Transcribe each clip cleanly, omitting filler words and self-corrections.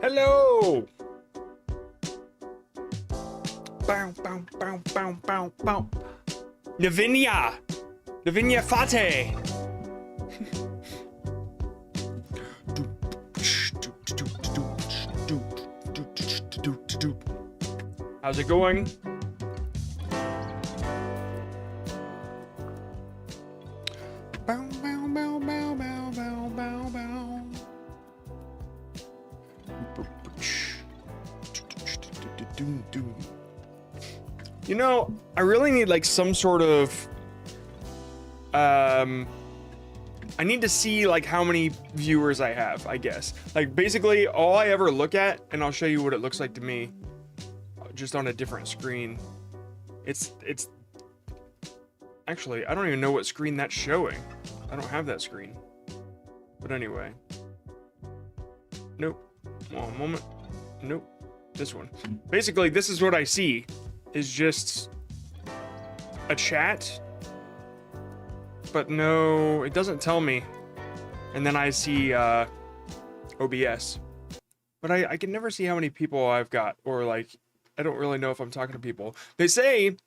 Hello. Bow, bow, bow, bow, bow, bow. Navinia Fate. How's it going? Bow, bow, bow, bow, bow, bow, bow, bow. You know, I really need like some sort of I need to see like how many viewers I have, I guess. Like basically all I ever look at, and I'll show you what it looks like to me just on a different screen. It's actually, I don't even know what screen that's showing. I don't have that screen. But anyway. Nope. One moment. Nope. This one. Basically, this is what I see. Is just a chat. But no, it doesn't tell me. And then I see OBS. But I can never see how many people I've got. Or like, I don't really know if I'm talking to people. They say,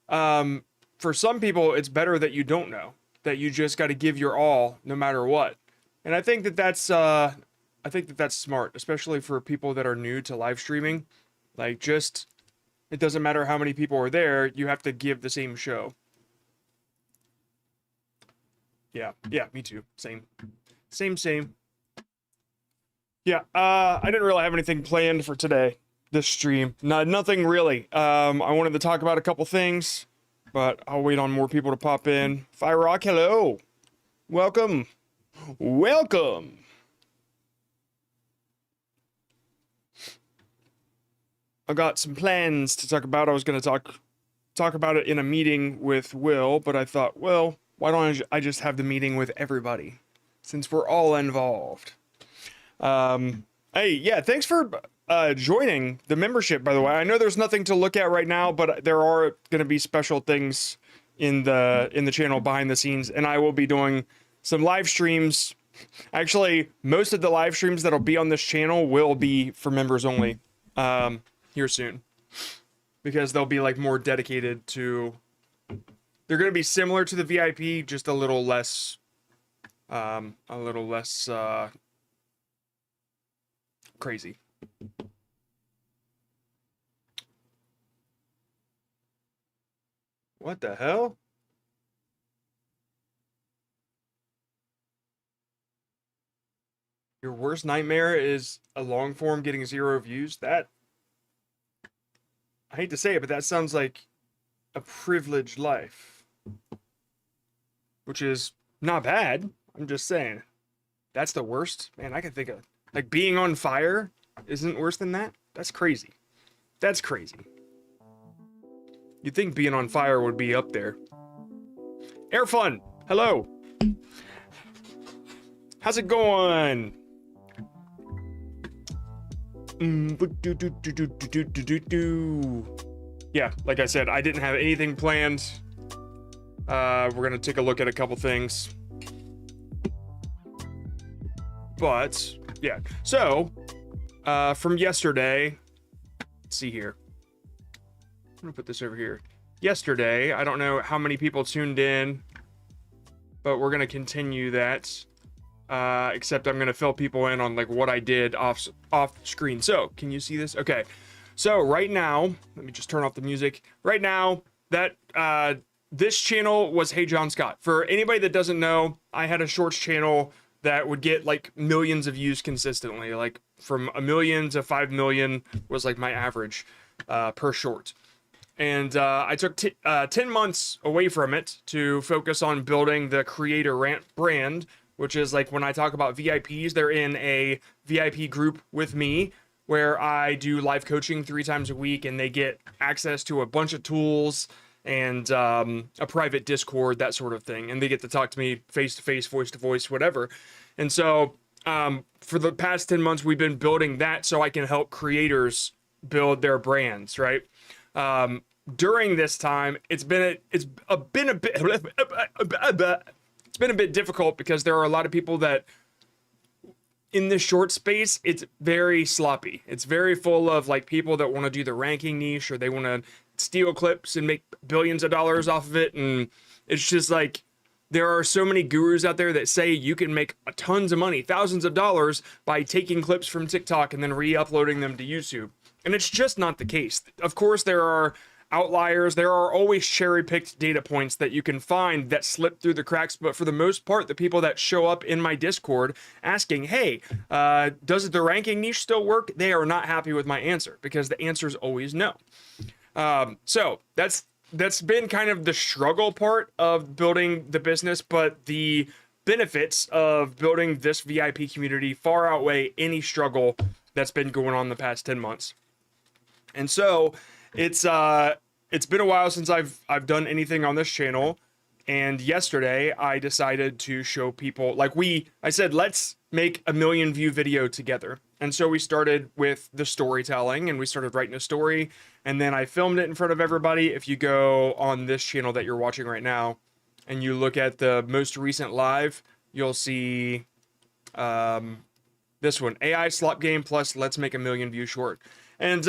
for some people, it's better that you don't know. That you just got to give your all, no matter what. And I think that that's smart, especially for people that are new to live streaming. Like, just, it doesn't matter how many people are there, you have to give the same show. Yeah, me too. Same. Yeah, I didn't really have anything planned for today, this stream. Nothing really. I wanted to talk about a couple things, but I'll wait on more people to pop in. Fire Rock, hello. Welcome. I got some plans to talk about. I was going to talk about it in a meeting with Will, but I thought, well, why don't I just have the meeting with everybody, since we're all involved. Hey, yeah, thanks for joining the membership, by the way. I know there's nothing to look at right now, but there are going to be special things in the channel behind the scenes, and I will be doing some live streams. Actually, most of the live streams that'll be on this channel will be for members only. Here soon, because they'll be like more dedicated to, they're going to be similar to the VIP, just a little less crazy. What the hell? Your worst nightmare is a long form getting 0 views? That, I hate to say it, but that sounds like a privileged life. Which is not bad. I'm just saying. That's the worst? Man, I can think of, like, being on fire isn't worse than that? That's crazy. That's crazy. You'd think being on fire would be up there. Air Fun, hello. How's it going? Yeah, like I said, I didn't have anything planned. We're gonna take a look at a couple things. But, yeah. So, from yesterday, let's see here. I'm gonna put this over here. Yesterday, I don't know how many people tuned in, but we're gonna continue that. Except I'm gonna fill people in on like what I did off screen. So, can you see this? Okay. So right now, let me just turn off the music. Right now, that this channel was Hey John Scott. For anybody that doesn't know, I had a shorts channel that would get like millions of views consistently. Like from 1 million to 5 million was like my average per short. And I took 10 months away from it to focus on building the creator brand, which is like when I talk about VIPs, they're in a VIP group with me where I do live coaching 3 times a week, and they get access to a bunch of tools and a private Discord, that sort of thing. And they get to talk to me face to face, voice to voice, whatever. And so for the past 10 months, we've been building that so I can help creators build their brands, right? During this time, it's been a bit difficult because there are a lot of people that in this short space, it's very sloppy. It's very full of like people that want to do the ranking niche, or they want to steal clips and make billions of dollars off of it. And it's just like, there are so many gurus out there that say you can make tons of money, thousands of dollars by taking clips from TikTok and then re-uploading them to YouTube. And it's just not the case. Of course, there are outliers. There are always cherry-picked data points that you can find that slip through the cracks. But for the most part, the people that show up in my Discord asking, hey, does the ranking niche still work? They are not happy with my answer, because the answer is always no. So that's been kind of the struggle part of building the business, but the benefits of building this VIP community far outweigh any struggle that's been going on the past 10 months. And so it's been a while since I've done anything on this channel, and yesterday I decided to show people, like I said, let's make a 1,000,000 view video together. And so we started with the storytelling, and we started writing a story, and then I filmed it in front of everybody. If you go on this channel that you're watching right now and you look at the most recent live, you'll see this one, AI slop game plus let's make a 1,000,000 view short. And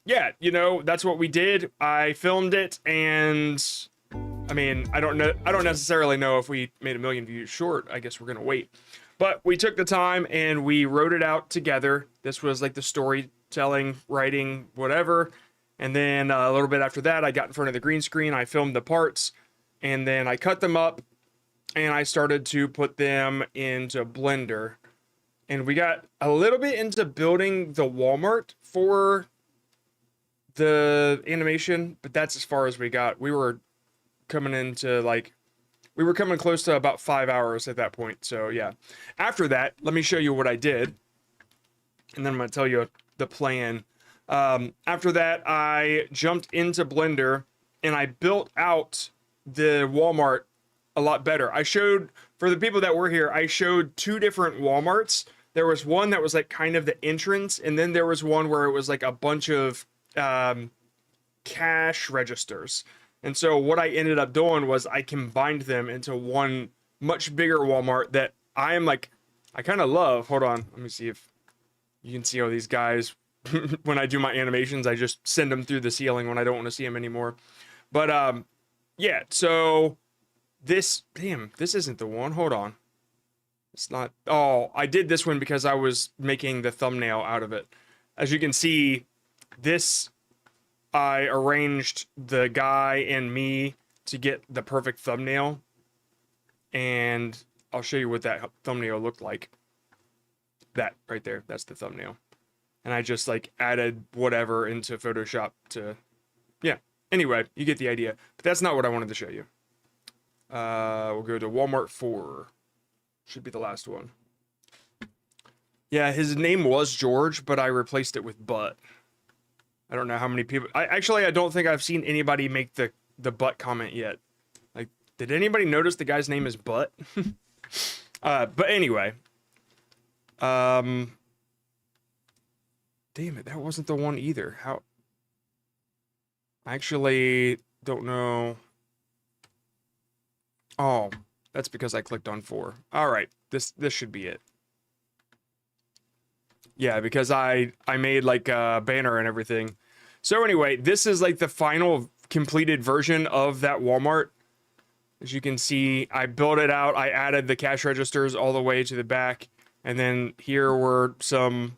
yeah, you know, that's what we did. I filmed it, and I mean, I don't necessarily know if we made a 1,000,000 views short. I guess we're gonna wait. But we took the time and we wrote it out together. This was like the storytelling, writing, whatever. And then a little bit after that, I got in front of the green screen, I filmed the parts, and then I cut them up, and I started to put them into Blender. And we got a little bit into building the Walmart for the animation, but that's as far as we got. We were coming close to about 5 hours at that point. So yeah, after that, let me show you what I did, and then I'm going to tell you the plan. After that, I jumped into Blender and I built out the Walmart a lot better. I showed, for the people that were here, I showed 2 different Walmarts. There was one that was like kind of the entrance, and then there was one where it was like a bunch of cash registers. And so what I ended up doing was I combined them into one much bigger Walmart that I kind of love. Hold on, let me see if you can see all these guys. When I do my animations, I just send them through the ceiling when I don't want to see them anymore. But yeah, so this isn't the one. Hold on. It's not. Oh, I did this one because I was making the thumbnail out of it. As you can see, this, I arranged the guy and me to get the perfect thumbnail. And I'll show you what that thumbnail looked like. That right there, that's the thumbnail. And I just like added whatever into Photoshop to, yeah. Anyway, you get the idea. But that's not what I wanted to show you. We'll go to Walmart 4. Should be the last one. Yeah, his name was George, but I replaced it with Butt. I don't know how many people. I don't think I've seen anybody make the Butt comment yet. Like, did anybody notice the guy's name is Butt? But anyway. Damn it, that wasn't the one either. How? I actually don't know. Oh, that's because I clicked on 4. All right, this should be it. Yeah, because I made like a banner and everything. So anyway, this is like the final completed version of that Walmart. As you can see, I built it out. I added the cash registers all the way to the back. And then here were some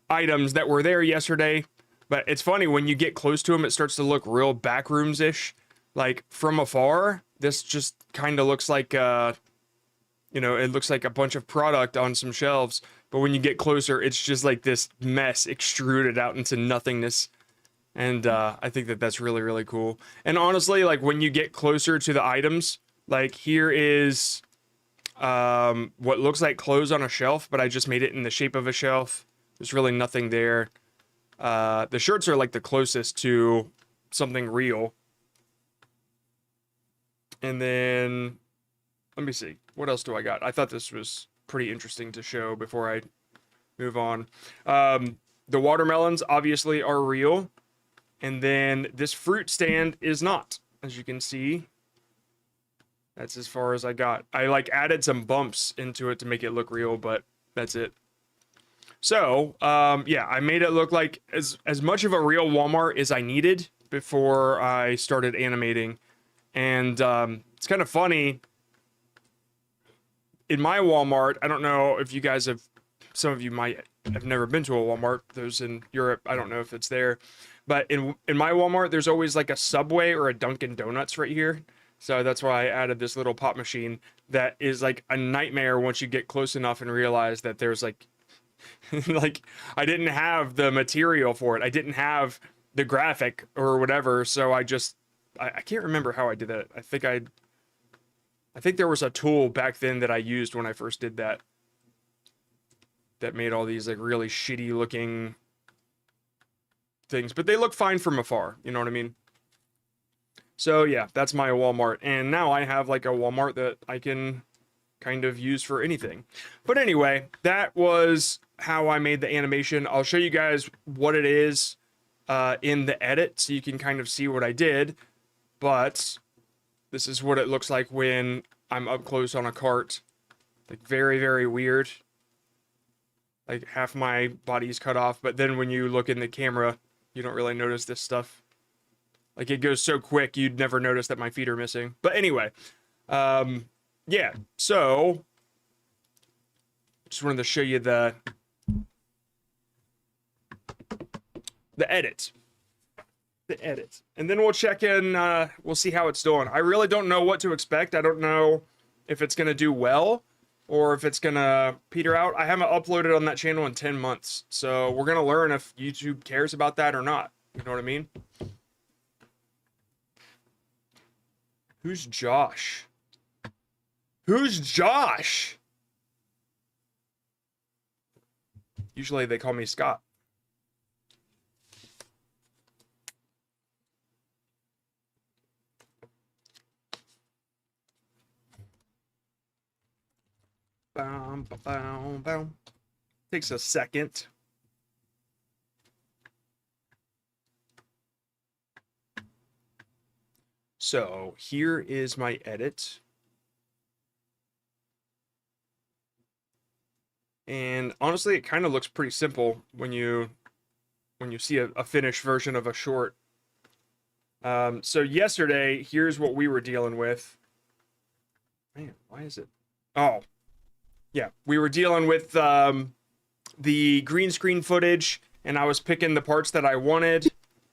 items that were there yesterday. But it's funny, when you get close to them, it starts to look real backrooms-ish. Like, from afar, this just kind of looks like, you know, it looks like a bunch of product on some shelves. But when you get closer, it's just like this mess extruded out into nothingness. And I think that that's really, really cool. And honestly, like when you get closer to the items, like here is what looks like clothes on a shelf, but I just made it in the shape of a shelf. There's really nothing there. The shirts are like the closest to something real. And then, let me see. What else do I got? I thought this was pretty interesting to show before I move on. The watermelons obviously are real. And then this fruit stand is not, as you can see. That's as far as I got. I like added some bumps into it to make it look real, but that's it. So, yeah, I made it look like as much of a real Walmart as I needed before I started animating. And it's kind of funny. In my Walmart, I don't know if you guys have, some of you might have never been to a Walmart. Those in Europe, I don't know if it's there. But in my Walmart, there's always like a Subway or a Dunkin' Donuts right here. So that's why I added this little pop machine that is like a nightmare once you get close enough and realize that there's like, like I didn't have the material for it. I didn't have the graphic or whatever. So I can't remember how I did that. I think there was a tool back then that I used when I first did that. That made all these like really shitty looking things, but they look fine from afar, you know what I mean? So yeah, that's my Walmart, and now I have like a Walmart that I can kind of use for anything. But anyway, that was how I made the animation. I'll show you guys what it is in the edit so you can kind of see what I did, but this is what it looks like when I'm up close on a cart. Like very, very weird. Like half my body is cut off, but then when you look in the camera, you don't really notice this stuff. Like it goes so quick, you'd never notice that my feet are missing. But anyway, yeah, so just wanted to show you the edit. The edit. And then we'll check in, we'll see how it's doing. I really don't know what to expect. I don't know if it's going to do well or if it's going to peter out. I haven't uploaded on that channel in 10 months. So we're going to learn if YouTube cares about that or not. You know what I mean? Who's Josh? Who's Josh? Usually they call me Scott. Bow, bow, bow. Takes a second. So here is my edit. And honestly, it kind of looks pretty simple when you see a finished version of a short. So yesterday, here's what we were dealing with. Man, why is it? Oh, yeah, we were dealing with the green screen footage, and I was picking the parts that I wanted,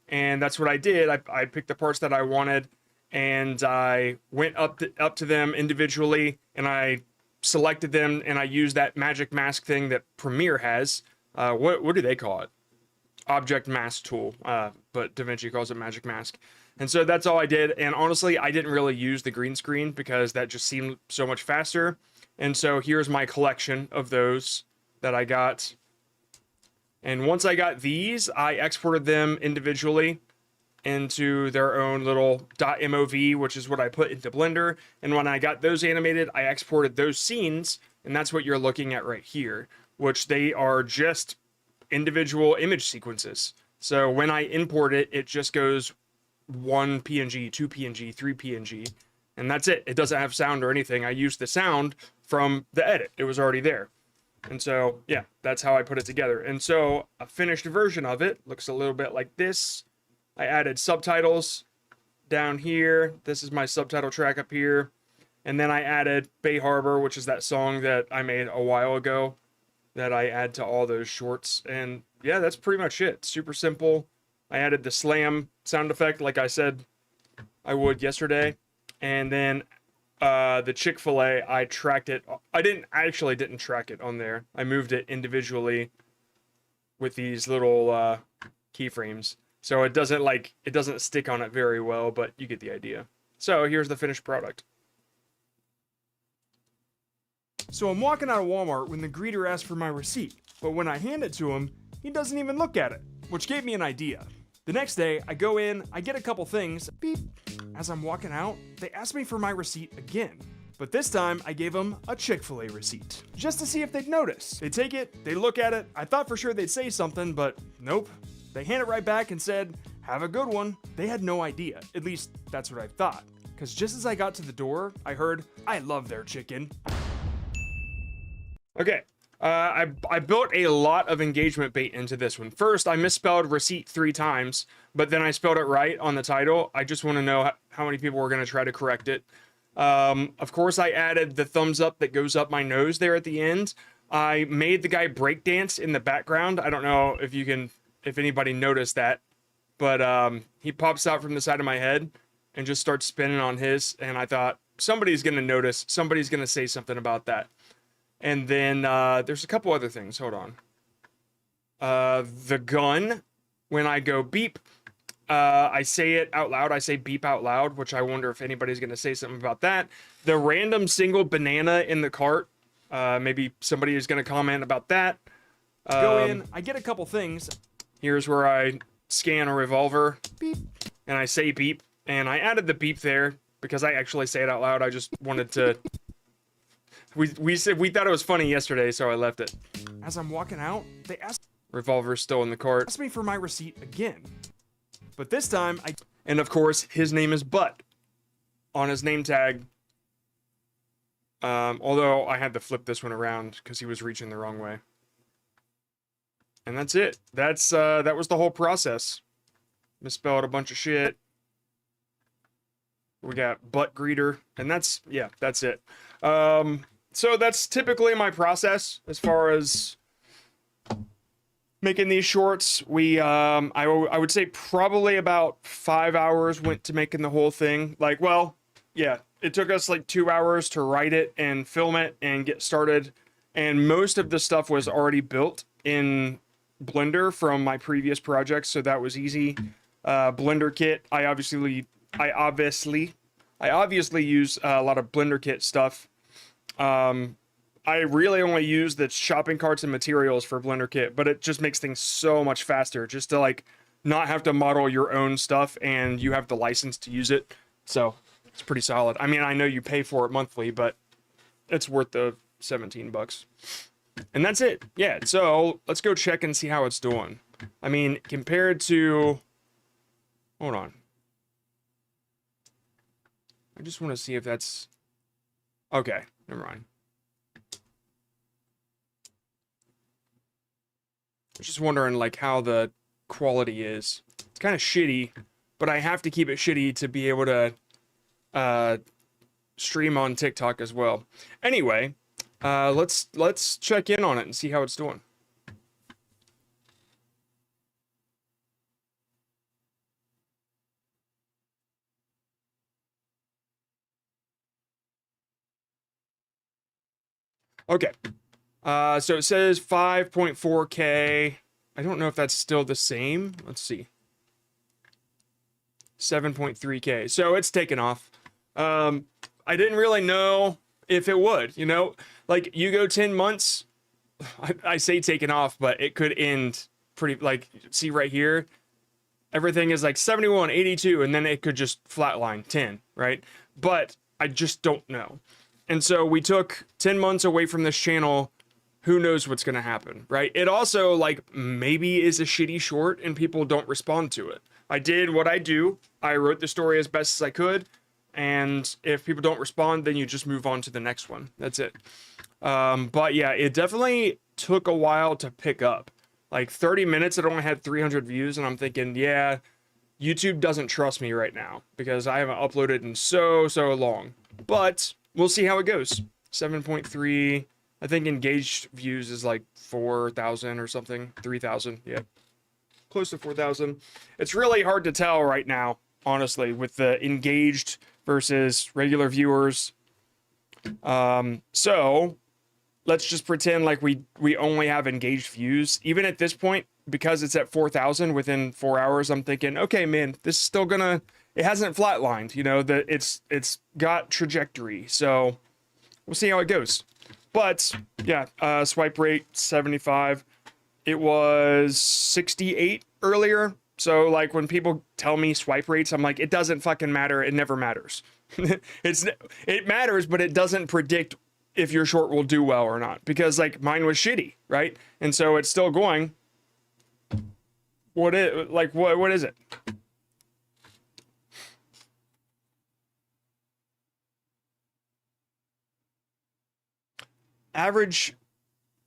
and that's what I did. I picked the parts that I wanted, and I went up to them individually, and I selected them, and I used that magic mask thing that Premiere has. What do they call it? Object mask tool, but DaVinci calls it magic mask. And so that's all I did. And honestly, I didn't really use the green screen because that just seemed so much faster. And so here's my collection of those that I got. And once I got these, I exported them individually into their own little .mov, which is what I put into Blender. And when I got those animated, I exported those scenes, and that's what you're looking at right here, which they are just individual image sequences. So when I import it, it just goes 1 PNG, 2 PNG, 3 PNG, and that's it. It doesn't have sound or anything. I used the sound from the edit. It was already there. And so, yeah, that's how I put it together. And so a finished version of it looks a little bit like this. I added subtitles down here. This is my subtitle track up here. And then I added Bay Harbor, which is that song that I made a while ago that I add to all those shorts. And yeah, that's pretty much it. Super simple. I added the slam sound effect like I said I would yesterday. And then the Chick-fil-A, I tracked it. I didn't track it on there. I moved it individually with these little keyframes. So it doesn't stick on it very well, but you get the idea. So here's the finished product. So I'm walking out of Walmart when the greeter asks for my receipt, but when I hand it to him, he doesn't even look at it, which gave me an idea. The next day, I go in, I get a couple things, beep. As I'm walking out, they ask me for my receipt again. But this time, I gave them a Chick-fil-A receipt, just to see if they'd notice. They take it, they look at it, I thought for sure they'd say something, but nope. They hand it right back and said, "Have a good one." They had no idea, at least that's what I thought. Because just as I got to the door, I heard, "I love their chicken." Okay, I built a lot of engagement bait into this one. First, I misspelled receipt 3 times, but then I spelled it right on the title. I just want to know how many people were going to try to correct it. Of course, I added the thumbs up that goes up my nose there at the end. I made the guy breakdance in the background. I don't know if anybody noticed that, but he pops out from the side of my head and just starts spinning on his, and I thought, somebody's going to notice. Somebody's going to say something about that. And then there's a couple other things. Hold on. The gun, when I go beep, I say it out loud. I say beep out loud, which I wonder if anybody's going to say something about that. The random single banana in the cart. Maybe somebody is going to comment about that. Go in. I get a couple things. Here's where I scan a revolver. Beep. And I say beep. And I added the beep there because I actually say it out loud. I just wanted to... We thought it was funny yesterday, so I left it. As I'm walking out, they asked... Revolver's still in the cart. Asked me for my receipt again. But this time, And of course, his name is Butt on his name tag. Although I had to flip this one around because he was reaching the wrong way. And that's it. That was the whole process. Misspelled a bunch of shit. We got Butt Greeter. And that's it. So that's typically my process as far as making these shorts. I would say probably about 5 hours went to making the whole thing. Like, well, yeah, it took us like 2 hours to write it and film it and get started. And most of the stuff was already built in Blender from my previous projects, so that was easy. Blender kit, I obviously use a lot of Blender kit stuff. I really only use the shopping carts and materials for Blender kit, but it just makes things so much faster just to like not have to model your own stuff and you have the license to use it. So it's pretty solid. I mean, I know you pay for it monthly, but it's worth the $17. And that's it. Yeah. So let's go check and see how it's doing. I mean, compared to, hold on. I just want to see if that's okay. Never mind. I was just wondering like how the quality is. It's kind of shitty, but I have to keep it shitty to be able to stream on TikTok as well. Anyway, let's check in on it and see how it's doing. Okay. So it says 5.4K. I don't know if that's still the same. Let's see. 7.3K. So it's taken off. I didn't really know if it would, you know, like you go 10 months, I say taken off, but it could end pretty, like, see right here, everything is like 71, 82, and then it could just flatline 10, right? But I just don't know. And so we took 10 months away from this channel. Who knows what's going to happen, right? It also, like, maybe is a shitty short and people don't respond to it. I did what I do. I wrote the story as best as I could. And if people don't respond, then you just move on to the next one. That's it. But yeah, it definitely took a while to pick up. Like 30 minutes, it only had 300 views. And I'm thinking, yeah, YouTube doesn't trust me right now because I haven't uploaded in so long. But we'll see how it goes. 7.3. I think engaged views is like 4,000 or something. 3,000. Yeah. Close to 4,000. It's really hard to tell right now, honestly, with the engaged versus regular viewers. So let's just pretend like we only have engaged views. Even at this point, because it's at 4,000 within 4 hours, I'm thinking, okay, man, this is still gonna, it hasn't flatlined, you know, that it's got trajectory. So we'll see how it goes. But yeah, swipe rate 75. It was 68 earlier. So like when people tell me swipe rates, I'm like, it doesn't fucking matter. It never matters. It matters, but it doesn't predict if your short will do well or not, because like mine was shitty, right? And so it's still going. What is it? Average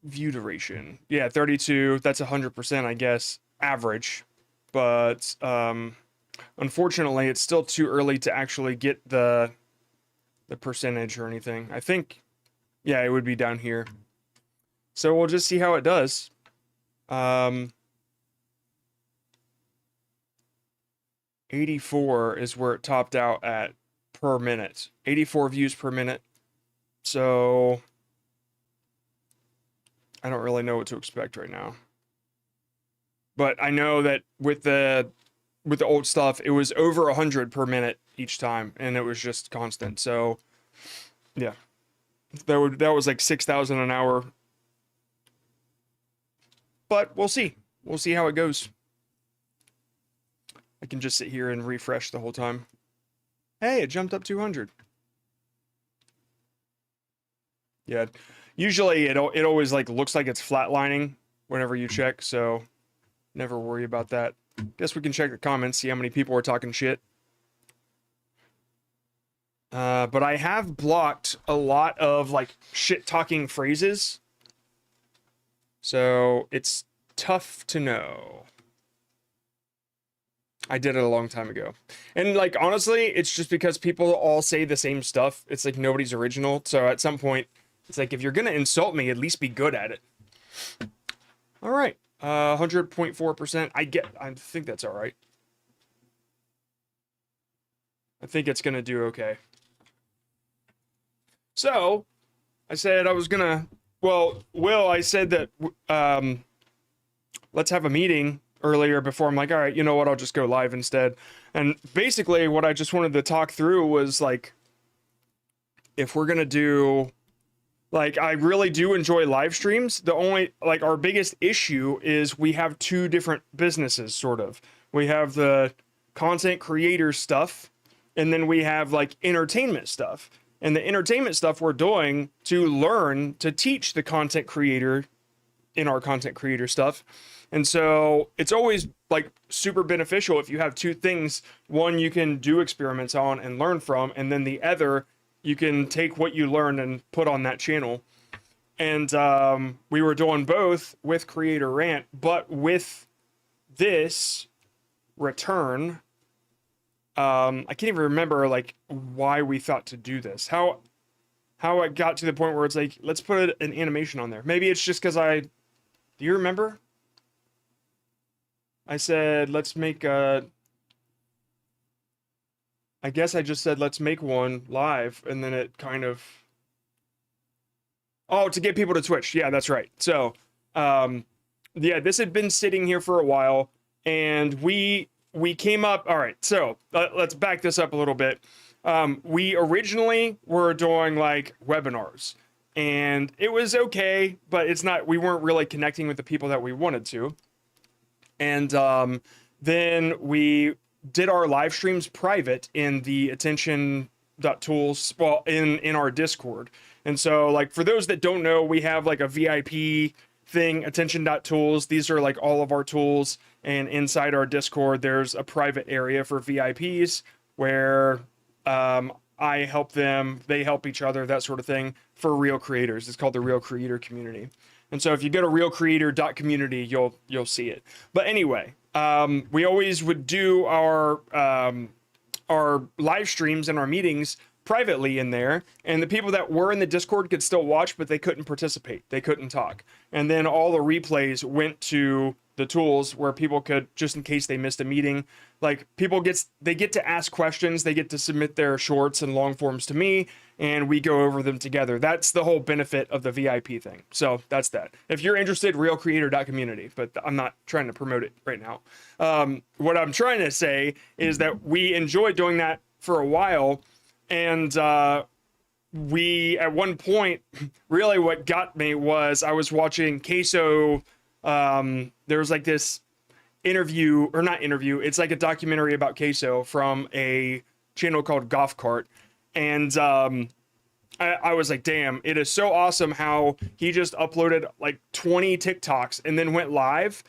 view duration. Yeah, 32. That's 100%, I guess, average. But unfortunately, it's still too early to actually get the percentage or anything. I think, yeah, it would be down here. So we'll just see how it does. 84 is where it topped out at per minute. 84 views per minute. So I don't really know what to expect right now. But I know that with the old stuff, it was over 100 per minute each time, and it was just constant. So yeah, that was like 6,000 an hour. But we'll see. We'll see how it goes. I can just sit here and refresh the whole time. Hey, it jumped up 200. Yeah, usually it always like looks like it's flatlining whenever you check, so never worry about that. Guess we can check the comments, see how many people are talking shit. But I have blocked a lot of like shit talking phrases, so it's tough to know. I did it a long time ago. And like honestly, it's just because people all say the same stuff. It's like nobody's original. So at some point, it's like if you're gonna insult me, at least be good at it. All right. 100.4%. I think that's all right. I think it's gonna do okay. So I said I was gonna, well, Will, I said that let's have a meeting earlier before. I'm like, all right, you know what, I'll just go live instead. And basically what I just wanted to talk through was like, if we're gonna do, like, I really do enjoy live streams. The only, like, our biggest issue is we have two different businesses, sort of. We have the content creator stuff, and then we have like entertainment stuff. And the entertainment stuff we're doing to learn to teach the content creator in our content creator stuff. And so it's always like super beneficial if you have two things. One you can do experiments on and learn from, and then the other you can take what you learned and put on that channel. And we were doing both with Creator Rant, but with this return, I can't even remember like why we thought to do this. How it got to the point where it's like, let's put an animation on there. Maybe it's just because do you remember? I said, let's make a, I guess I just said, let's make one live, and then it kind of, oh, to get people to Twitch. Yeah, that's right. So, yeah, this had been sitting here for a while, and we came up, all right, so let's back this up a little bit. We originally were doing like webinars, and it was okay, but we weren't really connecting with the people that we wanted to. And then we did our live streams private in the attention.tools, well, in our Discord. And so like for those that don't know, we have like a VIP thing, attention.tools. These are like all of our tools, and inside our Discord there's a private area for VIPs where I help them, they help each other, that sort of thing, for real creators. It's called the Real Creator Community. And so if you go to realcreator.community, you'll see it. But anyway, we always would do our live streams and our meetings privately in there, and the people that were in the Discord could still watch, but they couldn't participate. They couldn't talk. And then all the replays went to the tools where people could, just in case they missed a meeting, like they get to ask questions, they get to submit their shorts and long forms to me, and we go over them together. That's the whole benefit of the VIP thing. So that's that. If you're interested, realcreator.community, but I'm not trying to promote it right now. What I'm trying to say is that we enjoyed doing that for a while, and we, at one point, really what got me was I was watching Queso. There was like this interview, or not interview, it's like a documentary about Queso from a channel called Golf Cart. And I was like, damn, it is so awesome how he just uploaded like 20 TikToks and then went live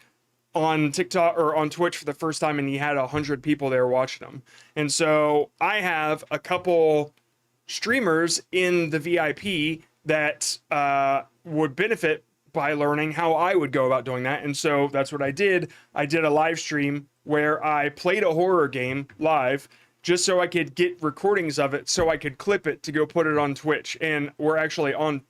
on TikTok or on Twitch for the first time, and he had 100 people there watching him. And so I have a couple streamers in the VIP that would benefit by learning how I would go about doing that. And so that's what I did. I did a live stream where I played a horror game live just so I could get recordings of it so I could clip it to go put it on Twitch. And we're actually on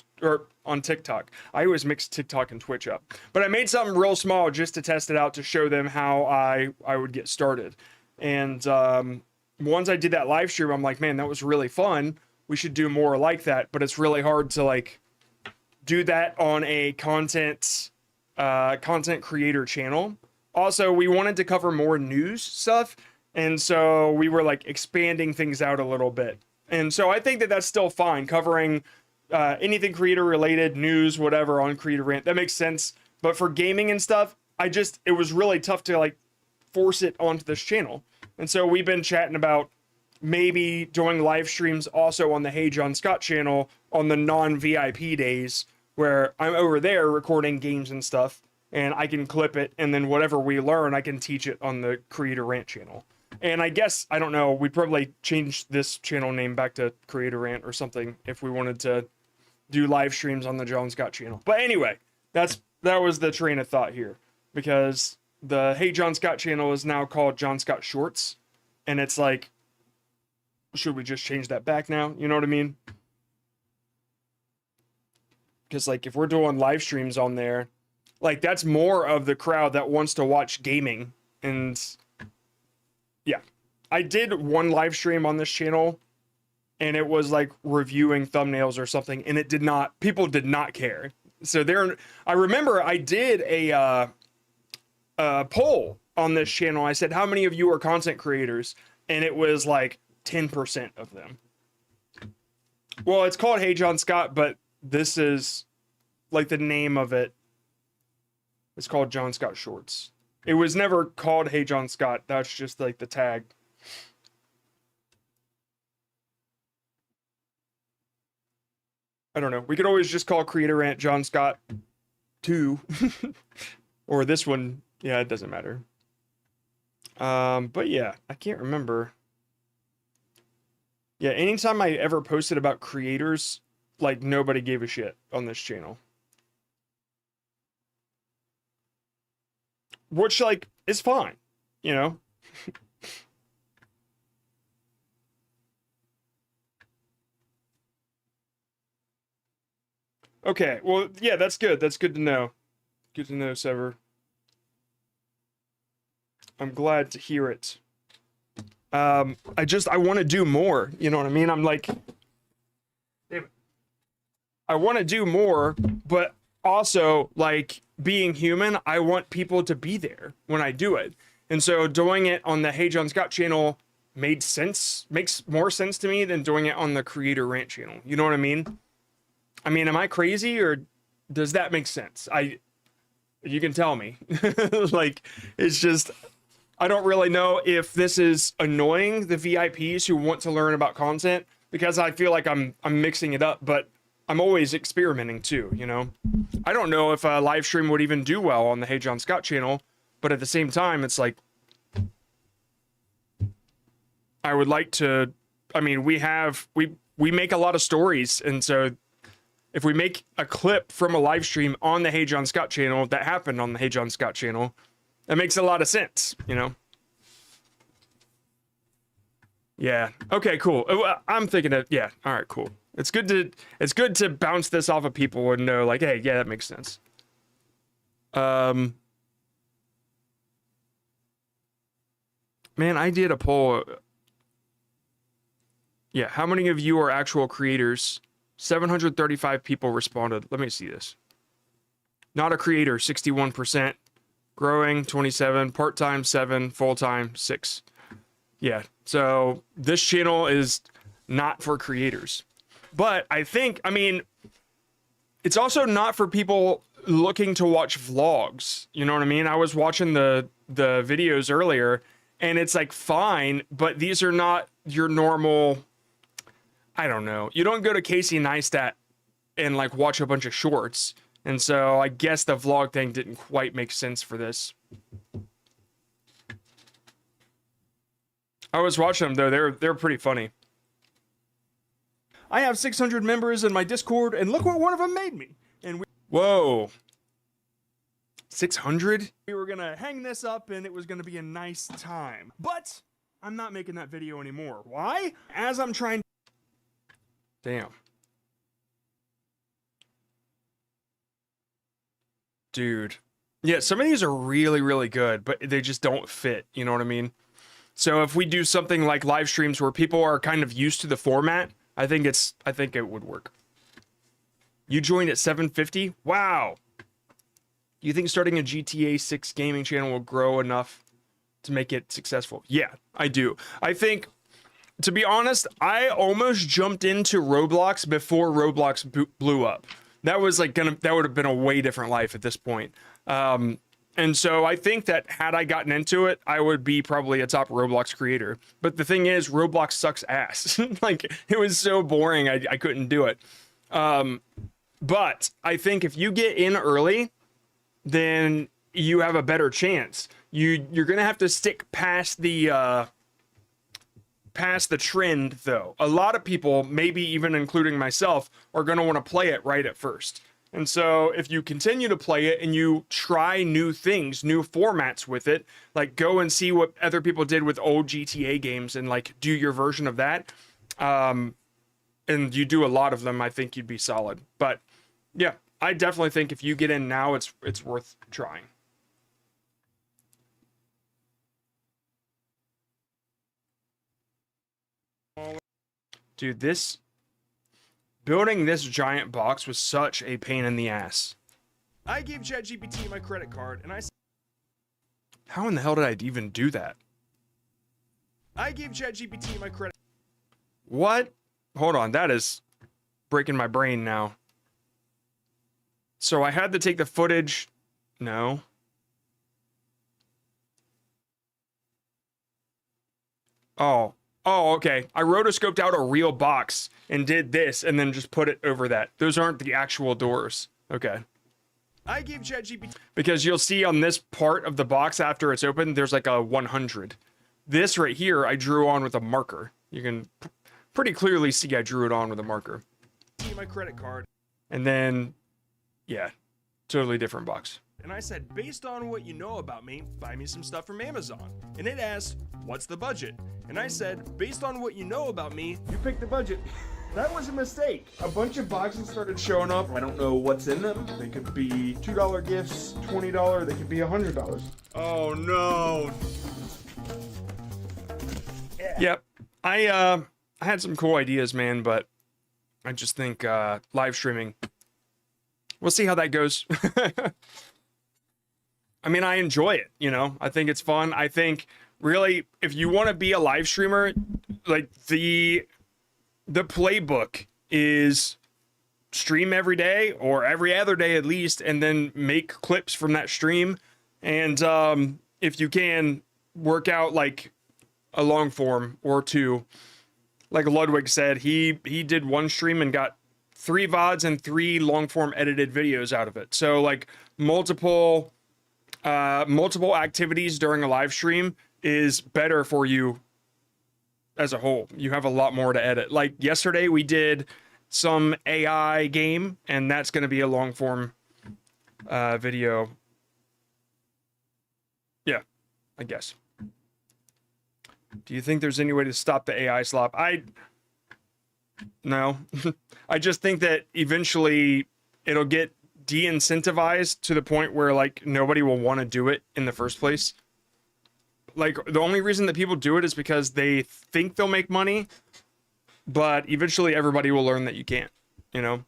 TikTok. I always mix TikTok and Twitch up. But I made something real small just to test it out to show them how I would get started. And once I did that live stream, I'm like, man, that was really fun. We should do more like that. But it's really hard to like do that on a content creator channel. Also, we wanted to cover more news stuff, and so we were like expanding things out a little bit. And so I think that that's still fine, covering anything creator related, news, whatever on Creator Rant. That makes sense. But for gaming and stuff, it was really tough to like force it onto this channel. And so we've been chatting about maybe doing live streams also on the Hey John Scott channel on the non-VIP days, where I'm over there recording games and stuff, and I can clip it, and then whatever we learn, I can teach it on the Creator Rant channel. And I guess, I don't know, we'd probably change this channel name back to Creator Rant or something if we wanted to do live streams on the John Scott channel. But anyway, that was the train of thought here, because the Hey John Scott channel is now called John Scott Shorts, and it's like, should we just change that back now? You know what I mean? Because like if we're doing live streams on there, like that's more of the crowd that wants to watch gaming. And yeah, I did one live stream on this channel, and it was like reviewing thumbnails or something, and people did not care. So I remember I did a poll on this channel. I said, how many of you are content creators? And it was like 10% of them. Well, it's called Hey John Scott, but this is like the name of it. It's called John Scott Shorts. It was never called Hey John Scott. That's just like the tag. I don't know. We could always just call Creator Rant John Scott 2. Or this one. Yeah, it doesn't matter. But yeah, I can't remember. Yeah, anytime I ever posted about creators, like nobody gave a shit on this channel. Which like is fine, you know? Okay, well, yeah, that's good. That's good to know. Good to know, Sever. I'm glad to hear it. I want to do more. You know what I mean? I'm like, I want to do more, but also, like, being human, I want people to be there when I do it. And so doing it on the Hey John Scott channel makes more sense to me than doing it on the Creator Rant channel. You know what I mean? I mean, am I crazy, or does that make sense? You can tell me. Like, it's just, I don't really know if this is annoying the VIPs who want to learn about content, because I feel like I'm mixing it up, but I'm always experimenting too, you know? I don't know if a live stream would even do well on the Hey John Scott channel, but at the same time, it's like, I would like to, I mean, we make a lot of stories, and so if we make a clip from a live stream on the Hey John Scott channel that happened on the Hey John Scott channel, that makes a lot of sense, you know? Yeah. Okay, cool. I'm thinking that, yeah. All right, cool. It's good to bounce this off of people and know, like, hey, yeah, that makes sense. Man, I did a poll. Yeah, how many of you are actual creators? 735 people responded. Let me see this. Not a creator, 61%. Growing, 27. Part-time, 7. Full-time, 6. Yeah, so this channel is not for creators. But I mean, it's also not for people looking to watch vlogs. You know what I mean? I was watching the videos earlier, and it's like fine, but these are not your normal... I don't know. You don't go to Casey Neistat and like watch a bunch of shorts. And so I guess the vlog thing didn't quite make sense for this. I was watching them though. They're pretty funny. I have 600 members in my Discord, and look what one of them made me. And whoa. 600? We were gonna hang this up and it was gonna be a nice time. But I'm not making that video anymore. Why? As I'm trying... Damn. Dude. Yeah, some of these are really, really good, but they just don't fit. You know what I mean? So if we do something like live streams where people are kind of used to the format, I think it would work. You joined at 750? Wow. You think starting a GTA 6 gaming channel will grow enough to make it successful? Yeah, I do. I think... To be honest, I almost jumped into Roblox before Roblox blew up. That was like that would have been a way different life at this point. And so I think that had I gotten into it, I would be probably a top Roblox creator. But the thing is, Roblox sucks ass. Like, it was so boring, I couldn't do it. But I think if you get in early, then you have a better chance. You're gonna have to stick past the trend, though. A lot of people, maybe even including myself, are going to want to play it right at first. And so if you continue to play it and you try new things, new formats with it, like go and see what other people did with old GTA games and like do your version of that, and you do a lot of them, I think you'd be solid. But yeah, I definitely think if you get in now, it's worth trying. Dude, building this giant box was such a pain in the ass. I gave ChatGPT my credit card and how in the hell did I even do that? I gave ChatGPT my credit... What? Hold on, that is breaking my brain now. So I had to take the footage... No. Oh, okay. I rotoscoped out a real box and did this and then just put it over that. Those aren't the actual doors. Okay. I gave ChatGPT... Because you'll see on this part of the box after it's open, there's like a 100. This right here, I drew on with a marker. You can pretty clearly see I drew it on with a marker. See my credit card. And then, yeah, totally different box. And I said, based on what you know about me, buy me some stuff from Amazon. And it asked, what's the budget? And I said, based on what you know about me, you picked the budget. That was a mistake. A bunch of boxes started showing up. I don't know what's in them. They could be $2 gifts, $20, they could be $100. Oh no. Yeah. Yep. I had some cool ideas, man, but I just think live streaming, we'll see how that goes. I mean, I enjoy it, you know? I think it's fun. I think, really, if you want to be a live streamer, like, the playbook is stream every day, or every other day at least, and then make clips from that stream. And if you can, work out, like, a long form or two. Like Ludwig said, he did one stream and got 3 VODs and 3 long form edited videos out of it. So, like, multiple activities during a live stream is better for you as a whole. You have a lot more to edit. Like yesterday we did some AI game, and that's going to be a long form video. Yeah, I guess. Do you think there's any way to stop the AI slop? No. I just think that eventually it'll get de-incentivized to the point where, like, nobody will want to do it in the first place. Like, the only reason that people do it is because they think they'll make money, but eventually everybody will learn that you can't, you know.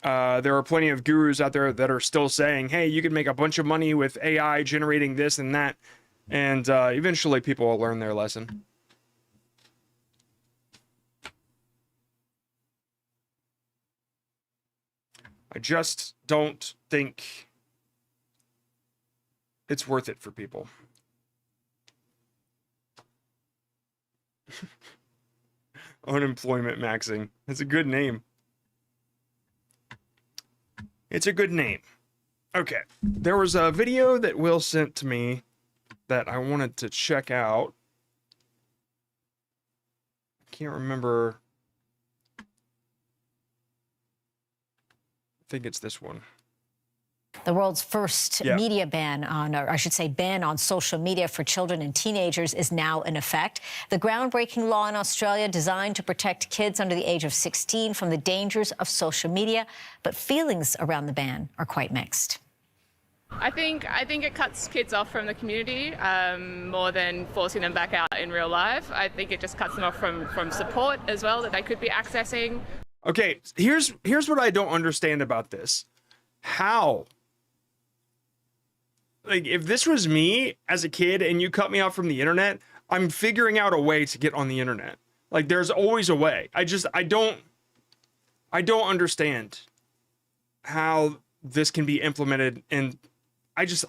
There are plenty of gurus out there that are still saying, hey, you can make a bunch of money with AI generating this and that, and eventually people will learn their lesson. I just don't think it's worth it for people. Unemployment maxing. It's a good name. It's a good name. Okay. There was a video that Will sent to me that I wanted to check out. I can't remember. I think it's this one. The world's first media ban on, or I should say ban on social media for children and teenagers is now in effect. The groundbreaking law in Australia designed to protect kids under the age of 16 from the dangers of social media, but feelings around the ban are quite mixed. I think it cuts kids off from the community more than forcing them back out in real life. I think it just cuts them off from support as well that they could be accessing. Okay, here's what I don't understand about this. How? Like, if this was me as a kid and you cut me off from the internet, I'm figuring out a way to get on the internet. Like, there's always a way. I don't understand how this can be implemented, and I guess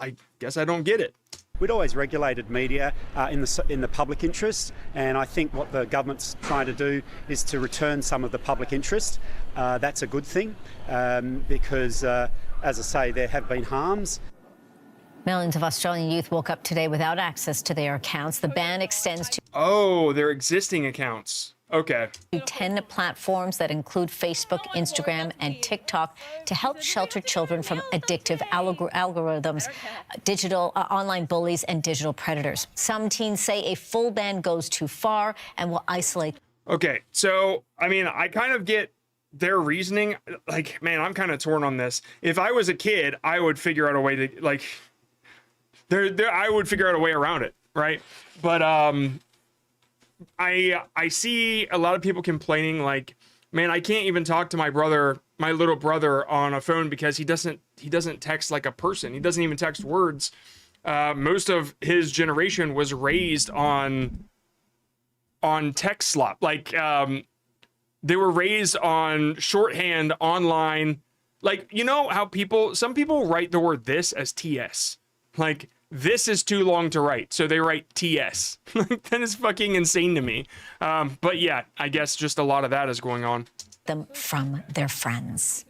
I don't get it. We'd always regulated media in the public interest, and I think what the government's trying to do is to return some of the public interest. That's a good thing because, as I say, there have been harms. Millions of Australian youth woke up today without access to their accounts. The ban extends to their existing accounts. Okay. 10 platforms that include Facebook, Instagram, and TikTok to help shelter children from addictive algorithms, digital online bullies, and digital predators. Some teens say a full ban goes too far and will isolate. Okay, so, I mean, I kind of get their reasoning. Like, man, I'm kind of torn on this. If I was a kid, I would figure out a way to, like, I would figure out a way around it, right? But, I see a lot of people complaining like, man, I can't even talk to my little brother on a phone because he doesn't text like a person. He doesn't even text words. Most of his generation was raised on text slop. Like, they were raised on shorthand online. Like, you know how some people write the word this as TS. Like, this is too long to write, so they write TS. That is fucking insane to me. But yeah, I guess just a lot of that is going on. Them from their friends.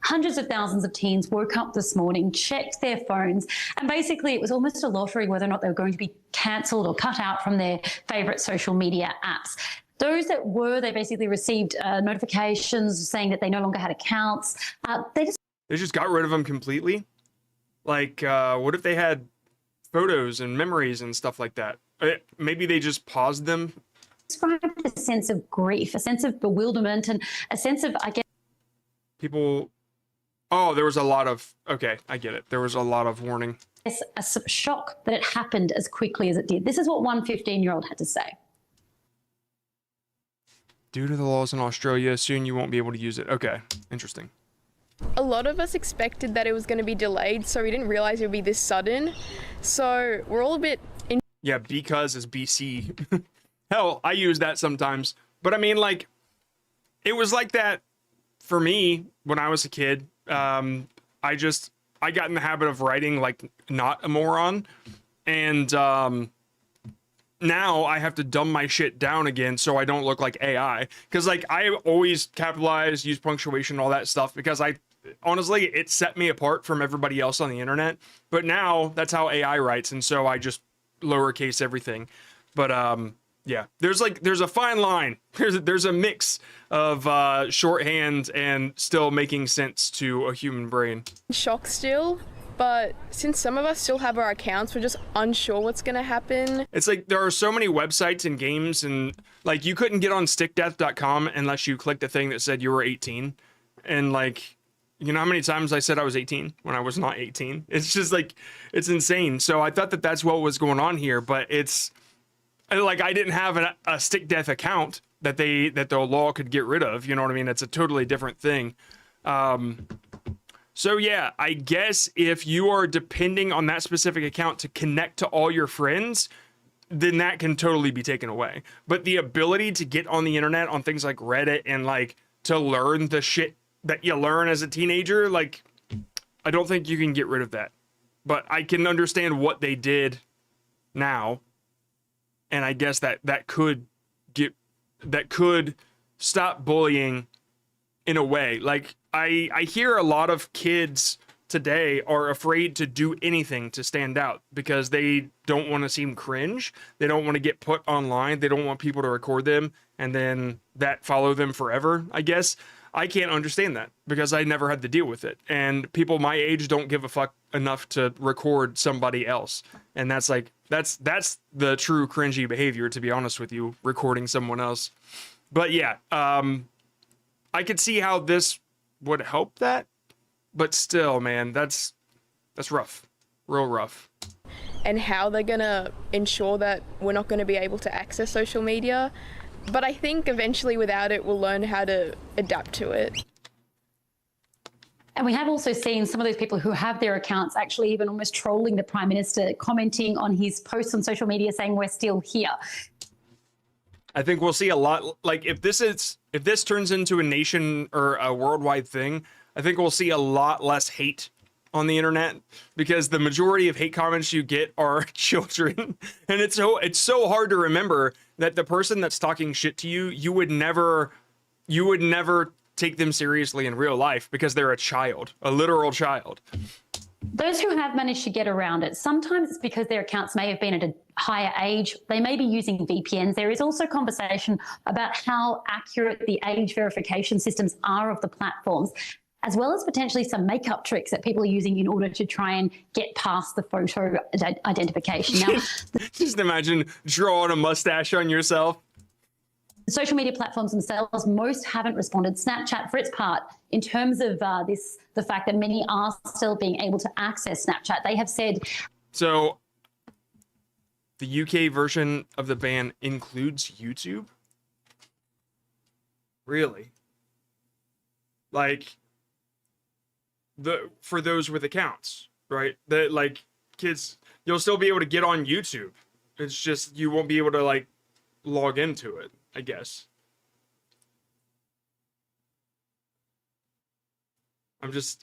Hundreds of thousands of teens woke up this morning, checked their phones, and basically it was almost a lottery whether or not they were going to be cancelled or cut out from their favourite social media apps. Those that were, they basically received notifications saying that they no longer had accounts. They just got rid of them completely? Like, what if they had photos and memories and stuff like that? Maybe they just paused them. Described a sense of grief, a sense of bewilderment, and a sense of, I guess, people. Oh, there was a lot of. Okay, I get it. There was a lot of warning. It's a shock that it happened as quickly as it did. This is what one 15-year-old had to say. Due to the laws in Australia, soon you won't be able to use it. Okay, interesting. A lot of us expected that it was going to be delayed, so we didn't realize it would be this sudden. So we're all a bit... Yeah, because is BC. Hell, I use that sometimes. But I mean, like, it was like that for me when I was a kid. I got in the habit of writing like not a moron. And now I have to dumb my shit down again so I don't look like AI. Because, like, I always capitalize, use punctuation, all that stuff, because honestly, it set me apart from everybody else on the internet. But now that's how AI writes, and so I just lowercase everything. But yeah, there's a fine line. There's a mix of shorthand and still making sense to a human brain. Shock still, but since some of us still have our accounts, we're just unsure what's gonna happen. It's like there are so many websites and games, and like you couldn't get on stickdeath.com unless you clicked the thing that said you were 18. And like, you know how many times I said I was 18 when I was not 18? It's just like, it's insane. So I thought that's what was going on here, but it's like I didn't have a stick death account, that the law could get rid of. You know what I mean? It's a totally different thing. So yeah, I guess if you are depending on that specific account to connect to all your friends, then that can totally be taken away. But the ability to get on the internet on things like Reddit and like to learn the shit that you learn as a teenager, like, I don't think you can get rid of that. But I can understand what they did now. And I guess that could stop bullying in a way. Like, I hear a lot of kids today are afraid to do anything to stand out because they don't want to seem cringe. They don't want to get put online. They don't want people to record them and then that follow them forever, I guess. I can't understand that because I never had to deal with it. And people my age don't give a fuck enough to record somebody else. And that's like, that's the true cringy behavior, to be honest with you, recording someone else. But yeah, I could see how this would help that. But still, man, that's rough. Real rough. And how they're gonna ensure that we're not gonna be able to access social media. But I think eventually without it, we'll learn how to adapt to it. And we have also seen some of those people who have their accounts actually even almost trolling the Prime Minister, commenting on his posts on social media saying we're still here. I think we'll see a lot. Like, if this turns into a nation or a worldwide thing, I think we'll see a lot less hate on the internet because the majority of hate comments you get are children. And it's so hard to remember that the person that's talking shit to you, you would never take them seriously in real life because they're a child, a literal child. Those who have managed to get around it, sometimes it's because their accounts may have been at a higher age. They may be using VPNs. There is also conversation about how accurate the age verification systems are of the platforms, as well as potentially some makeup tricks that people are using in order to try and get past the photo identification. Now, just imagine drawing a mustache on yourself. social media platforms themselves, most haven't responded. Snapchat, for its part, in terms of the fact that many are still being able to access Snapchat, they have said. So the UK version of the ban includes YouTube? Really? Like, for those with accounts, right? That, like, kids, you'll still be able to get on YouTube. It's just you won't be able to, like, log into it, I guess.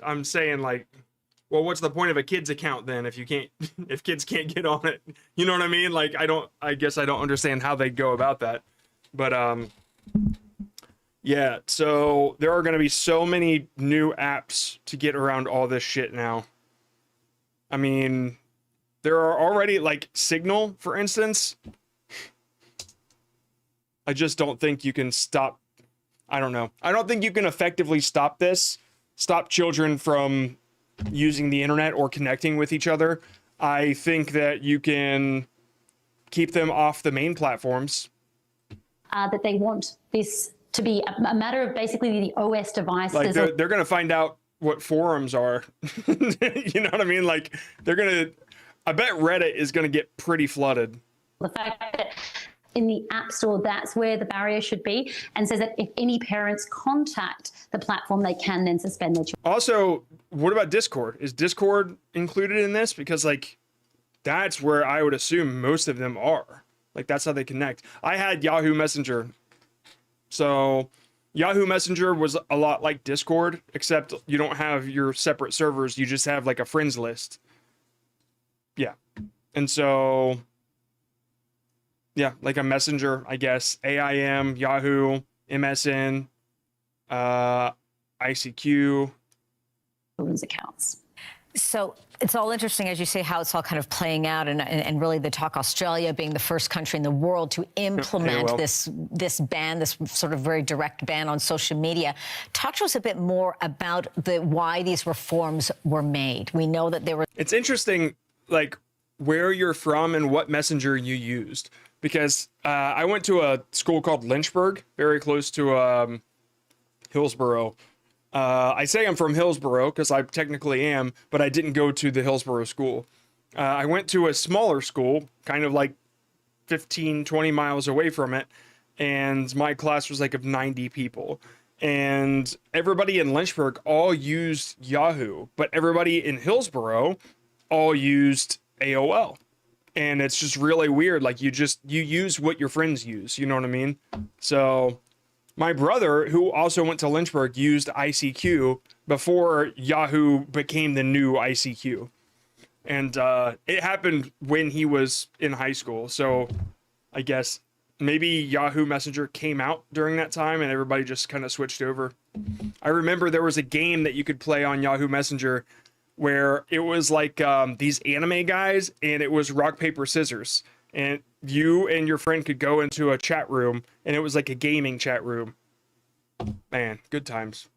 I'm saying, like, well, what's the point of a kid's account then if kids can't get on it? You know what I mean? Like, I guess I don't understand how they go about that. But yeah, so there are going to be so many new apps to get around all this shit now. I mean, there are already, like, Signal, for instance. I just don't think you can stop. I don't know. I don't think you can effectively stop children from using the internet or connecting with each other. I think that you can keep them off the main platforms. That they want this to be a matter of basically the OS devices. Like, they're going to find out what forums are. You know what I mean? Like, I bet Reddit is going to get pretty flooded. The fact that in the App Store, that's where the barrier should be, and says that if any parents contact the platform, they can then suspend their children. Also, what about Discord? Is Discord included in this? Because, like, that's where I would assume most of them are. Like, that's how they connect. I had Yahoo Messenger. So Yahoo Messenger was a lot like Discord, except you don't have your separate servers. You just have, like, a friends list. Yeah. And so, yeah, like a messenger, I guess. AIM, Yahoo, MSN, ICQ. Children's accounts. So it's all interesting, as you say, how it's all kind of playing out, and really the talk, Australia being the first country in the world to implement this ban, this sort of very direct ban on social media. Talk to us a bit more about why these reforms were made. We know that there were. It's interesting, like, where you're from and what messenger you used, because I went to a school called Lynchburg, very close to Hillsborough. I say I'm from Hillsborough because I technically am, but I didn't go to the Hillsborough school. I went to a smaller school, kind of like 15, 20 miles away from it, and my class was like of 90 people. And everybody in Lynchburg all used Yahoo, but everybody in Hillsborough all used AOL. And it's just really weird. Like you use what your friends use. You know what I mean? So my brother, who also went to Lynchburg, used ICQ before Yahoo became the new ICQ. And it happened when he was in high school. So I guess maybe Yahoo Messenger came out during that time and everybody just kind of switched over. I remember there was a game that you could play on Yahoo Messenger where it was like these anime guys, and it was rock, paper, scissors. And you and your friend could go into a chat room, and it was like a gaming chat room. Man, good times.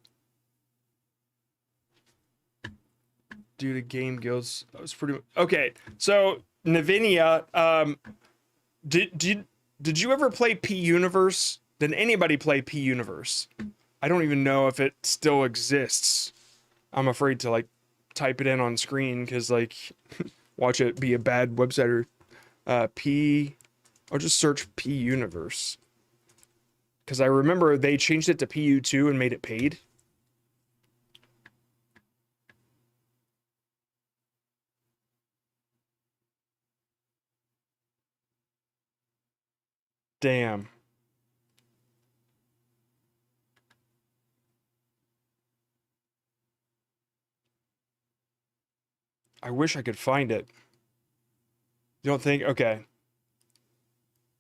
Due to game guilds, that was pretty... Okay, so Navinia, did you ever play P Universe? Did anybody play P Universe? I don't even know if it still exists. I'm afraid to like type it in on screen because like watch it be a bad website. Or I'll just search P Universe because I remember they changed it to PU2 and made it paid. Damn. I wish I could find it. You don't think? Okay.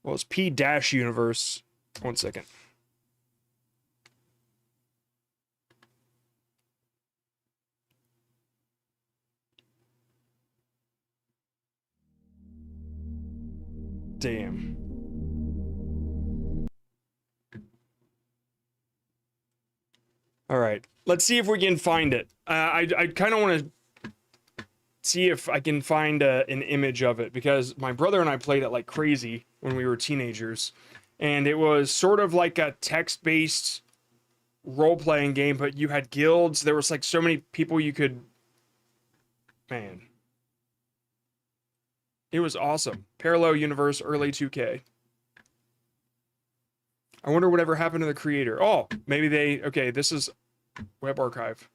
Well, it's P-Universe. 1 second. Damn. All right. Let's see if we can find it. I kind of want to see if I can find an image of it because my brother and I played it like crazy when we were teenagers. And it was sort of like a text-based role-playing game, but you had guilds. There was like so many people you could... Man. It was awesome. Parallel Universe, early 2K. I wonder whatever happened to the creator. Oh, maybe they... Okay, this is Web Archive.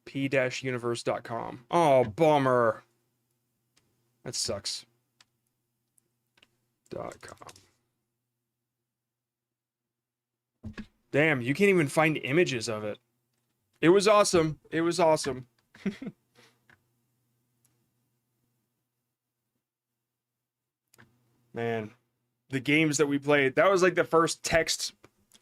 p-universe.com. Oh, bummer. That sucks. .com. Damn, you can't even find images of it. It was awesome. It was awesome. Man, the games that we played, that was like the first text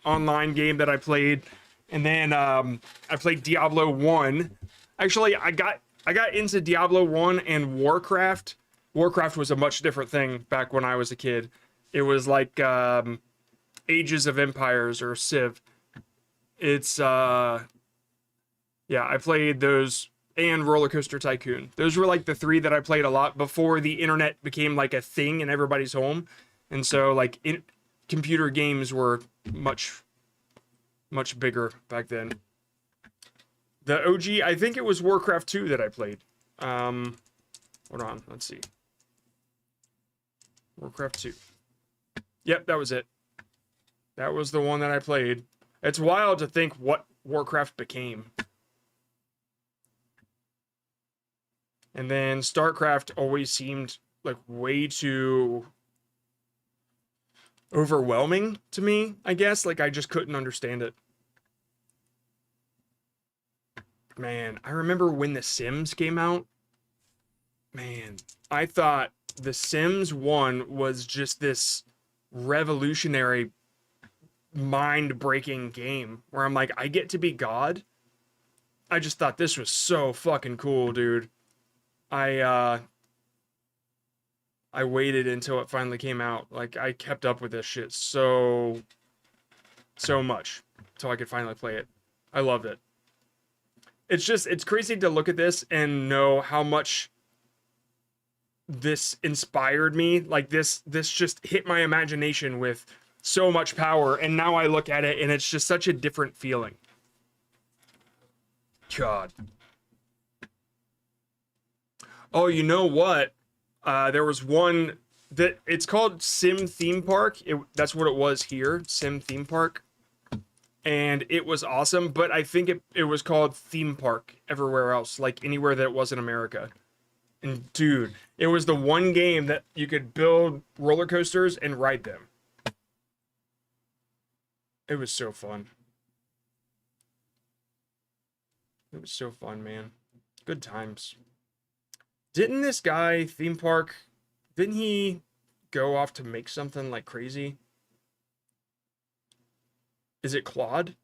online game that I played. And then I played Diablo 1. Actually, I got into Diablo 1 and Warcraft. Warcraft was a much different thing back when I was a kid. It was like Ages of Empires or Civ. It's yeah, I played those and Roller Coaster Tycoon. Those were like the three that I played a lot before the internet became like a thing in everybody's home. And so like computer games were much bigger back then. The OG, I think it was Warcraft 2 that I played. Hold on, let's see. Warcraft 2. Yep, that was it. That was the one that I played. It's wild to think what Warcraft became. And then StarCraft always seemed like way too overwhelming to me, I guess. Like, I just couldn't understand it. Man, I remember when The Sims came out. Man, I thought The Sims 1 was just this revolutionary, mind-breaking game where I'm like, I get to be God. I just thought this was so fucking cool, dude. I waited until it finally came out. Like, I kept up with this shit so much until I could finally play it. I loved it. It's crazy to look at this and know how much this inspired me. Like, this just hit my imagination with so much power, and now I look at it and it's just such a different feeling. God. Oh, you know what? There was one It's called Sim Theme Park. That's what it was here, Sim Theme Park. And it was awesome, but I think it was called Theme Park everywhere else, like anywhere that it was in America. And dude, it was the one game that you could build roller coasters and ride them. It was so fun. It was so fun, man. Good times. Didn't this guy, Theme Park, didn't he go off to make something like crazy? Is it Claude?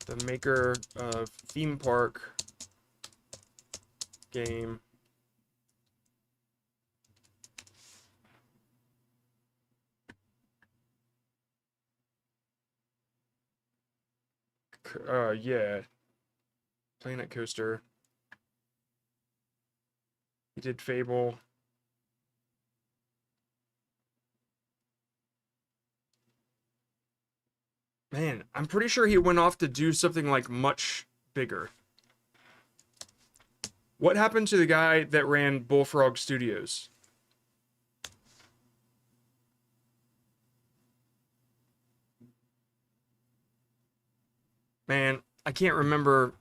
The maker of Theme Park game. Yeah. Planet Coaster. He did Fable. Man, I'm pretty sure he went off to do something like much bigger. What happened to the guy that ran Bullfrog Studios? Man, I can't remember.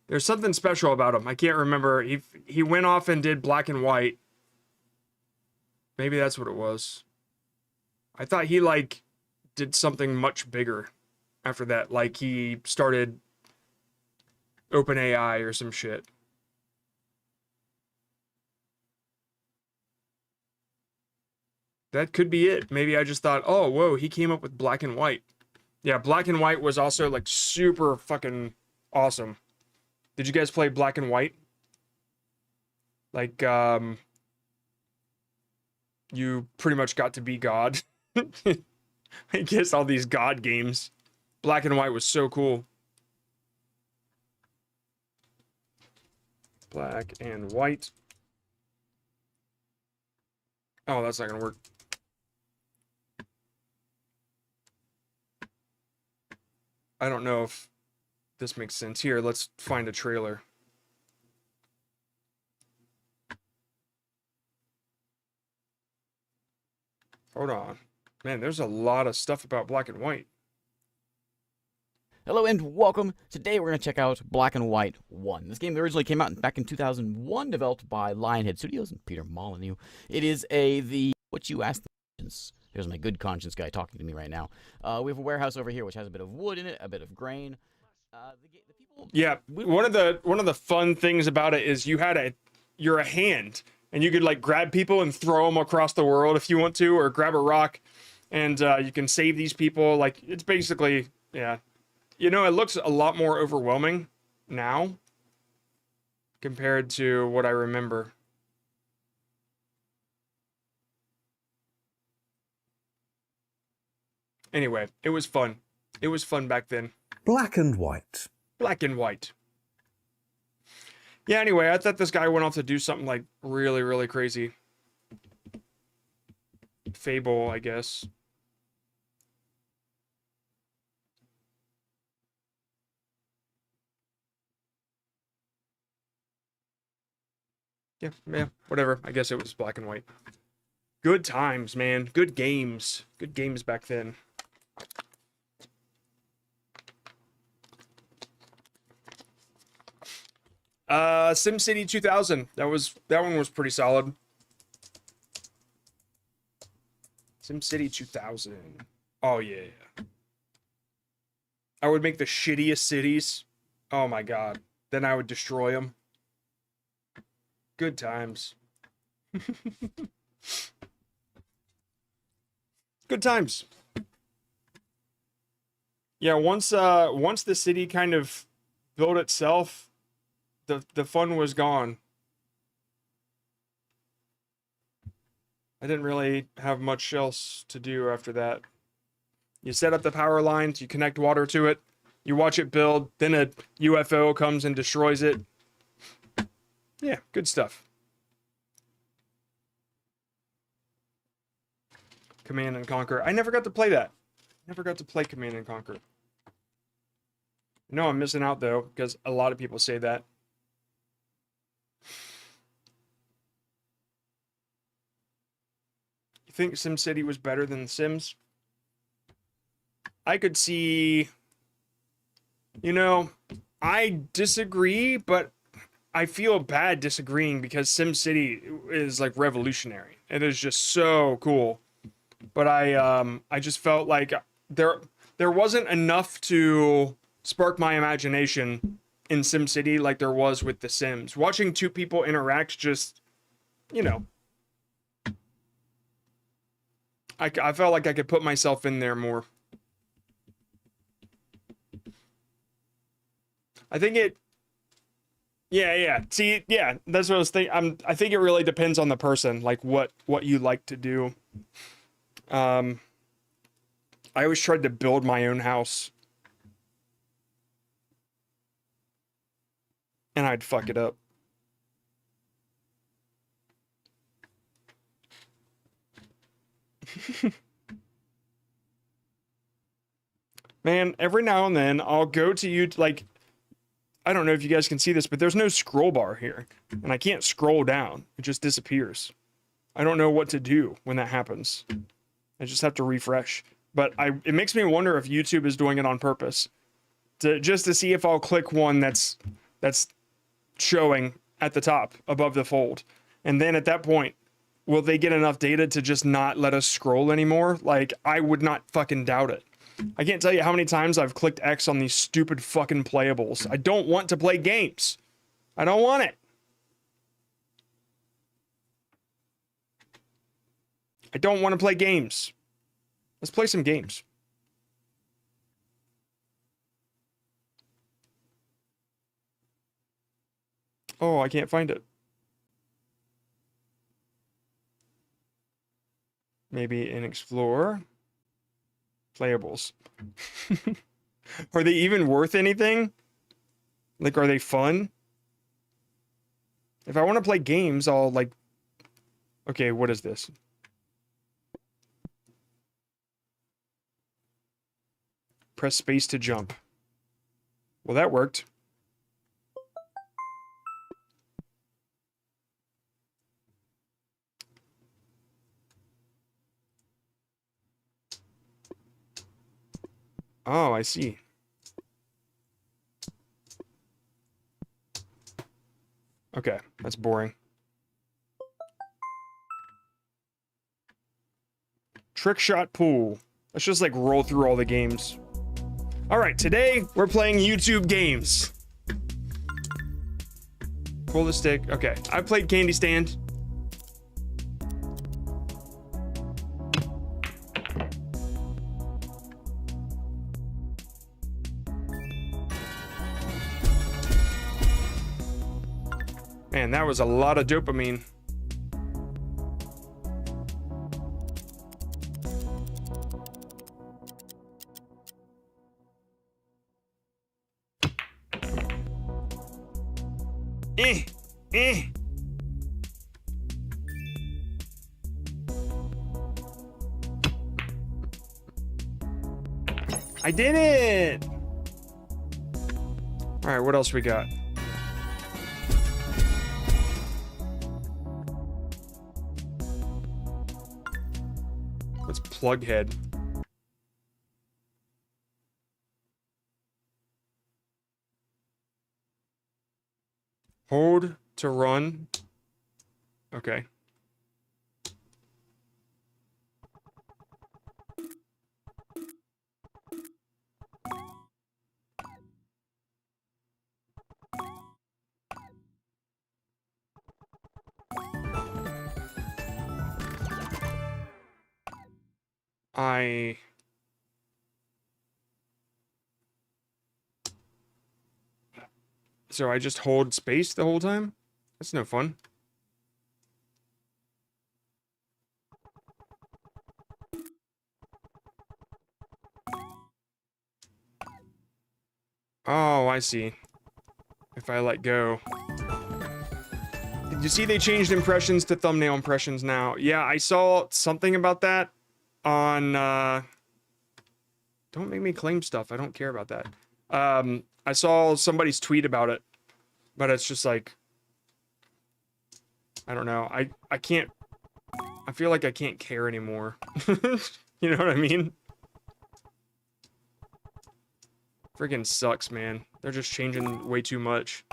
There's something special about him. I can't remember. He went off and did Black and White. Maybe that's what it was. I thought he like did something much bigger after that. Like he started OpenAI or some shit. That could be it. Maybe I just thought, oh, whoa, he came up with Black and White. Yeah, Black and White was also like super fucking awesome. Did you guys play Black and White? Like, you pretty much got to be God. I guess all these God games. Black and White was so cool. Black and White. Oh, that's not gonna work. I don't know if this makes sense. Here, let's find a trailer. Hold on. Man, there's a lot of stuff about Black and White. Hello and welcome. Today we're going to check out Black and White 1. This game originally came out back in 2001, developed by Lionhead Studios and Peter Molyneux. It is the what you asked the conscience. Here's my good conscience guy talking to me right now. We have a warehouse over here which has a bit of wood in it, a bit of grain. The people. Yeah, one of the fun things about it is you're a hand, and you could like grab people and throw them across the world if you want to, or grab a rock, and you can save these people. Like it's basically, yeah. You know, it looks a lot more overwhelming now compared to what I remember. Anyway, it was fun. It was fun back then. Black and White. Black and White. Yeah, anyway, I thought this guy went off to do something like really, really crazy. Fable, I guess. Yeah, whatever. I guess it was Black and White. Good times, man. Good games. Good games back then. SimCity 2000. That one was pretty solid. SimCity 2000. Oh yeah. I would make the shittiest cities. Oh my god. Then I would destroy them. Good times. Good times. Yeah, once the city kind of built itself, the fun was gone. I didn't really have much else to do after that. You set up the power lines, you connect water to it, you watch it build, then a UFO comes and destroys it. Yeah, good stuff. Command and Conquer. I never got to play that. Never got to play Command and Conquer. No, I'm missing out though, because a lot of people say that. You think SimCity was better than The Sims? I could see, you know, I disagree, but I feel bad disagreeing because SimCity is like revolutionary. It is just so cool. But I just felt like there wasn't enough to spark my imagination in SimCity like there was with The Sims. Watching two people interact just, you know, I felt like I could put myself in there more. I think it. Yeah. See, yeah, that's what I was thinking. I think it really depends on the person, like what you like to do. I always tried to build my own house, and I'd fuck it up. Man, every now and then I'll go to you like. I don't know if you guys can see this, but there's no scroll bar here, and I can't scroll down. It just disappears. I don't know what to do when that happens. I just have to refresh. But it makes me wonder if YouTube is doing it on purpose, just to see if I'll click one that's showing at the top above the fold, and then at that point, will they get enough data to just not let us scroll anymore? Like, I would not fucking doubt it. I can't tell you how many times I've clicked X on these stupid fucking playables. I don't want to play games. I don't want it. I don't want to play games. Let's play some games. Oh, I can't find it. Maybe in Explorer. Playables. Are they even worth anything? Like, are they fun? If I want to play games, I'll like... Okay, what is this? Press space to jump. Well, that worked. Oh, I see. Okay, that's boring. Trick shot pool. Let's just like roll through all the games. All right, today we're playing YouTube games. Pull the stick. Okay, I played Candy Stand. Man, that was a lot of dopamine. Eh. I did it! All right, what else we got? Let's plug head. Hold to run. Okay. So I just hold space the whole time? That's no fun. Oh, I see. If I let go. Did you see they changed impressions to thumbnail impressions now? Yeah, I saw something about that on, don't make me claim stuff. I don't care about that. I saw somebody's tweet about it, but it's just like, I don't know. I I feel like I can't care anymore. You know what I mean? Freaking sucks, man. They're just changing way too much.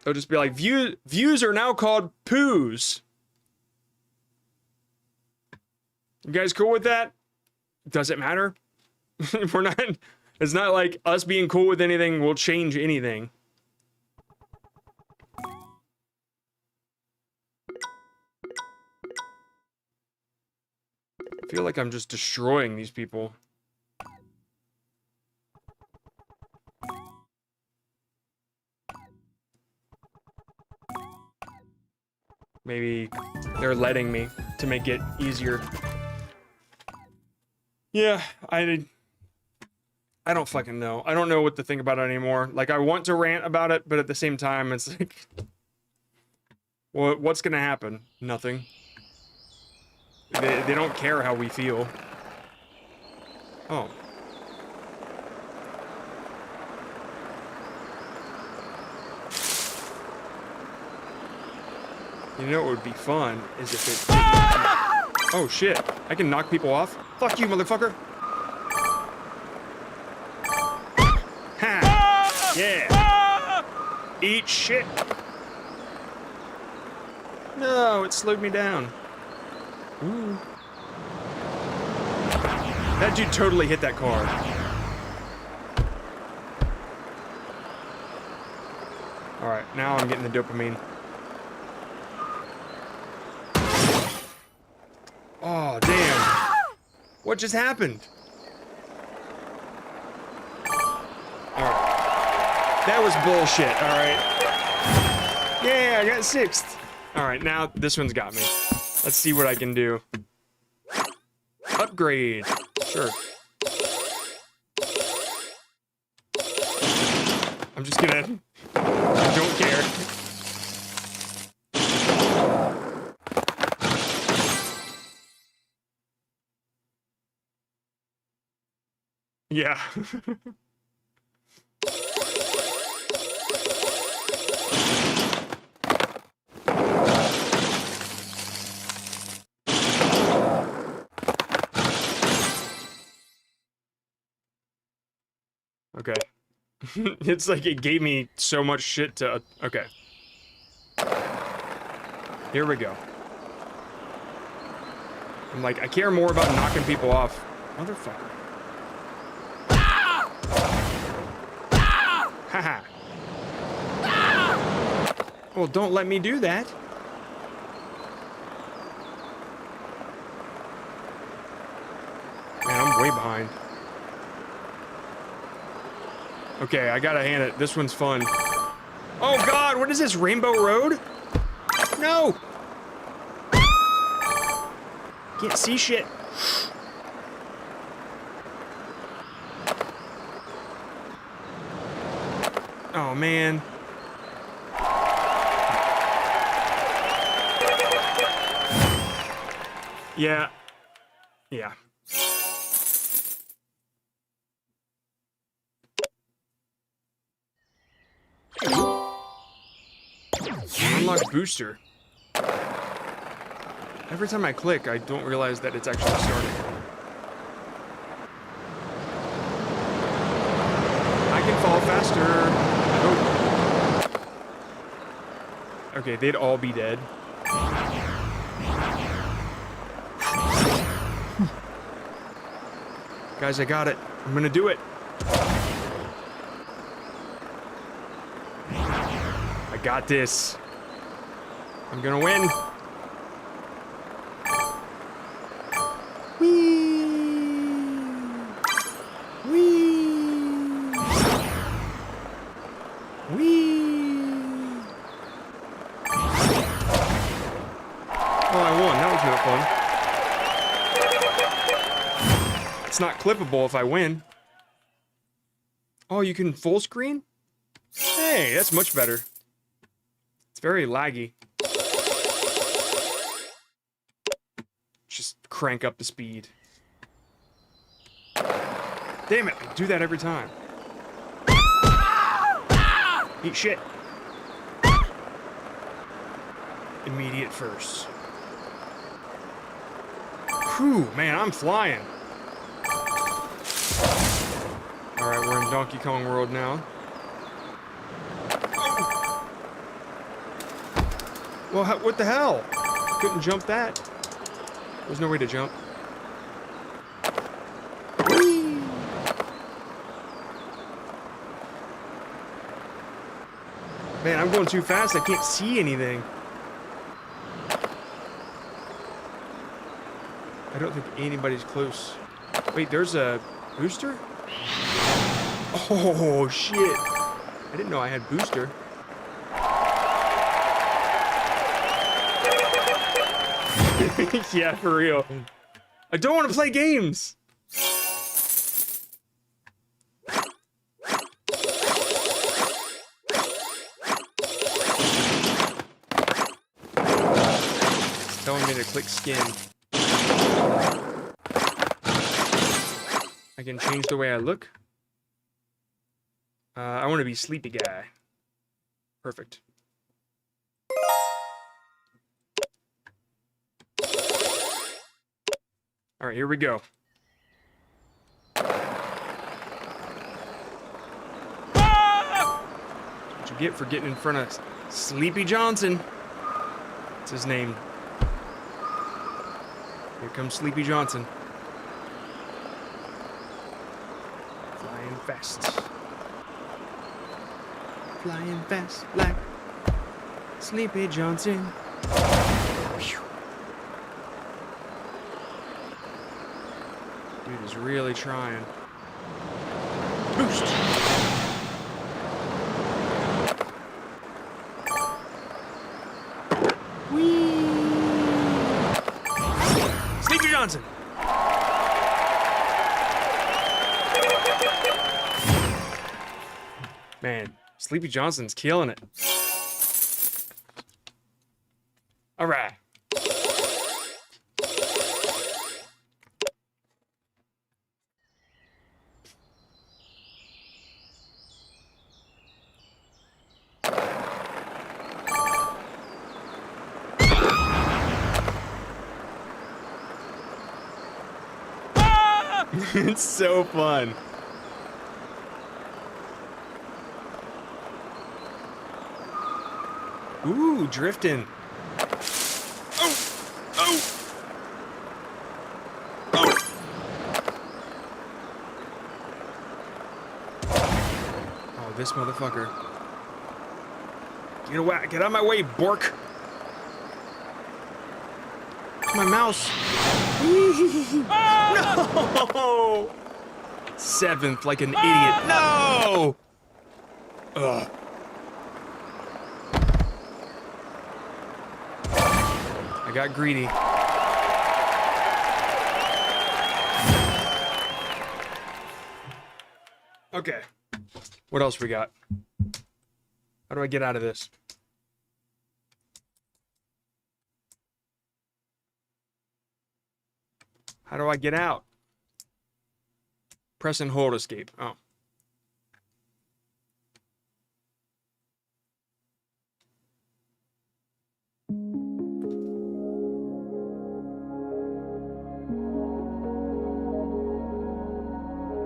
They'll just be like, views are now called poos. You guys cool with that? Does it matter? We're not, it's not like us being cool with anything will change anything. I feel like I'm just destroying these people. Maybe they're letting me to make it easier. Yeah, I don't fucking know. I don't know what to think about it anymore. Like, I want to rant about it, but at the same time, it's like... Well, what's gonna happen? Nothing. They don't care how we feel. Oh. You know what would be fun is if it... Oh shit, I can knock people off? Fuck you, motherfucker! Ha! Yeah! Eat shit! No, it slowed me down. Ooh. That dude totally hit that car. Alright, now I'm getting the dopamine. Oh, damn. What just happened? Alright. That was bullshit, alright. Yeah, I got 6th. Alright, now this one's got me. Let's see what I can do. Upgrade. Sure. I'm just gonna... I don't care. Yeah. Okay. It's like it gave me so much shit to... Okay. Here we go. I'm like, I care more about knocking people off. Motherfucker. Haha. Well, don't let me do that. Man, I'm way behind. Okay, I gotta hand it. This one's fun. Oh god, what is this? Rainbow Road? No! Can't see shit. Oh man. Yeah. Yeah. Unlock booster. Every time I click, I don't realize that it's actually starting. I can fall faster. Oh. Okay, they'd all be dead. Guys, I got it. I'm gonna do it. I got this. I'm gonna win. Whee! Whee! Whee! Oh, I won. That was no fun. It's not clippable if I win. Oh, you can full screen? Hey, that's much better. It's very laggy. Just crank up the speed. Damn it, I do that every time. Eat shit. immediate first. Whew, man, I'm flying. Alright, we're in Donkey Kong World now. Well, what the hell? Couldn't jump that. There's no way to jump. Whee! Man, I'm going too fast. I can't see anything. I don't think anybody's close. Wait, there's a booster? Oh, shit. I didn't know I had booster. Yeah, for real. I don't want to play games. It's telling me to click skin. I can change the way I look. I want to be sleepy guy. Perfect. All right, here we go. Ah! What you get for getting in front of Sleepy Johnson. That's his name. Here comes Sleepy Johnson. Flying fast. Flying fast like Sleepy Johnson. Whew. Dude is really trying. Boost! Whee! Sleepy Johnson! Man, Sleepy Johnson's killing it. All right. It's so fun. Ooh, drifting. Oh! Oh! Oh! Oh, this motherfucker. Get away! Get out of my way, Bork! My mouse. No! Seventh, like an idiot. No! Ugh. I got greedy. Okay. What else we got? How do I get out of this? How do I get out? Press and hold escape. Oh.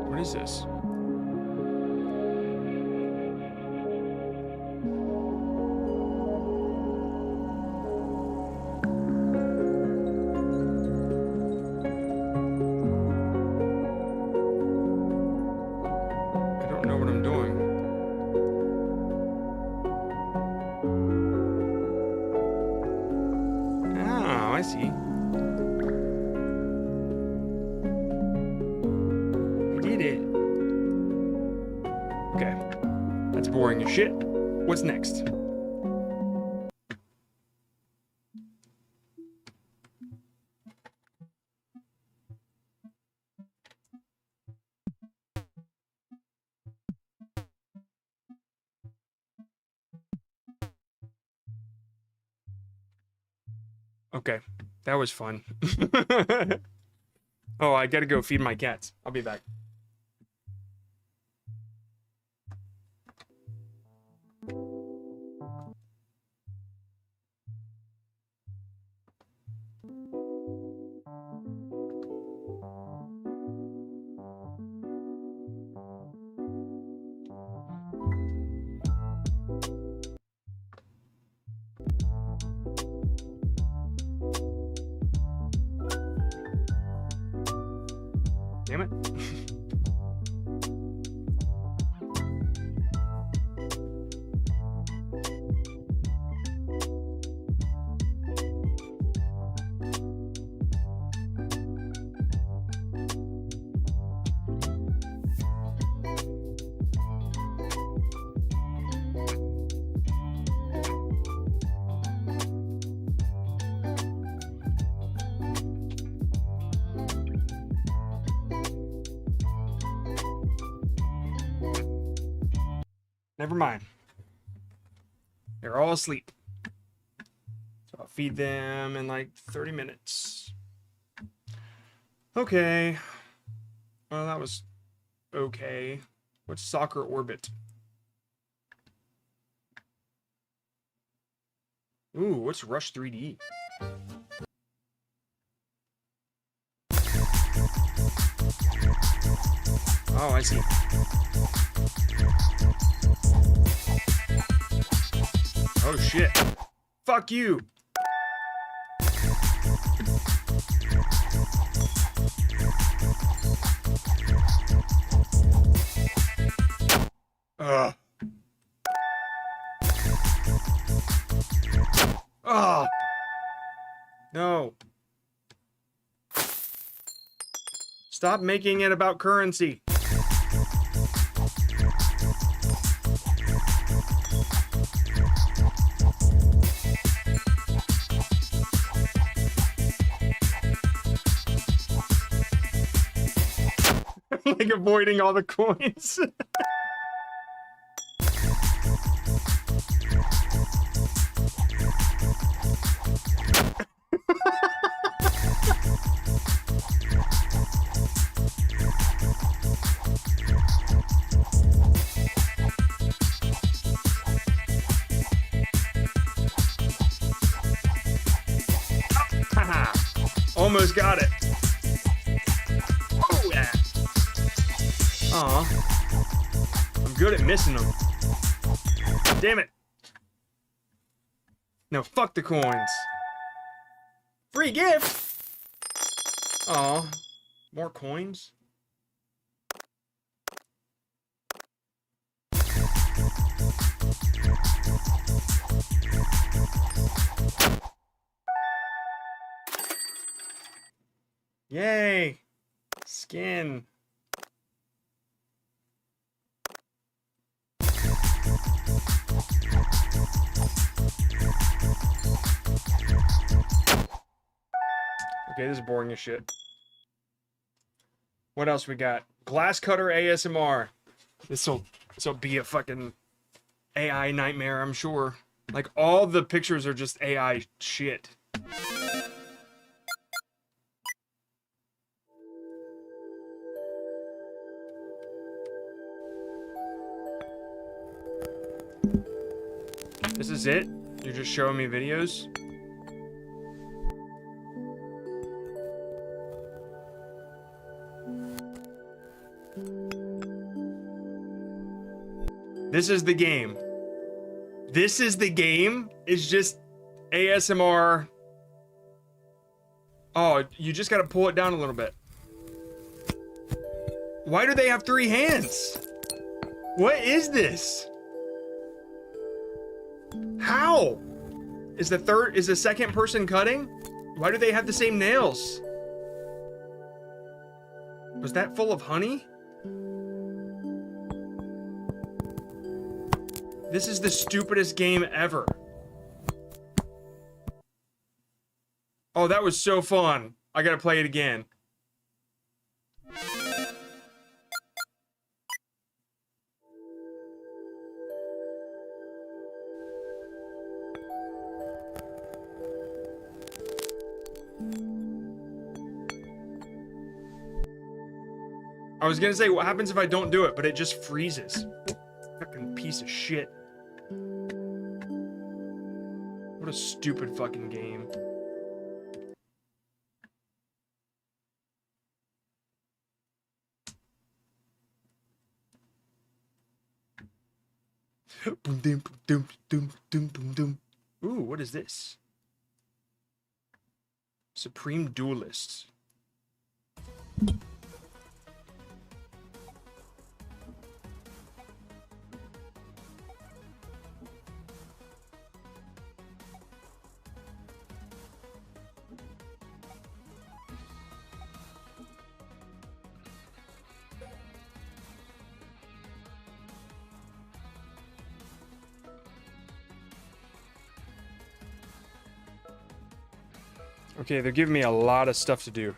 What is this? I see. I did it. Okay. That's boring as shit. What's next? Okay. That was fun. Oh, I gotta go feed my cats. I'll be back. Damn it. Never mind. They're all asleep. So I'll feed them in like 30 minutes. Okay. Well, that was okay. What's soccer orbit? Ooh, what's Rush 3D? Oh, I see. Oh shit. Fuck you. Ugh. Oh. No. Stop making it about currency. Like avoiding all the coins. Almost got it. Oh yeah. Aw. I'm good at missing them. Damn it. No, fuck the coins. Free gift. Aw. More coins? Yay! Skin. Okay, this is boring as shit. What else we got? Glass cutter ASMR. This'll be a fucking AI nightmare, I'm sure. Like, all the pictures are just AI shit. This is it? You're just showing me videos? This is the game. This is the game? It's just ASMR. Oh, you just gotta pull it down a little bit. Why do they have 3 hands? What is this? How? Is the second person cutting? Why do they have the same nails? Was that full of honey? This is the stupidest game ever. Oh, that was so fun. I gotta play it again. I was gonna say, what happens if I don't do it, but it just freezes. Fucking piece of shit. What a stupid fucking game. Boom, doom, doom, doom, doom, doom, doom. Ooh, what is this? Supreme Duelists. Okay, they're giving me a lot of stuff to do.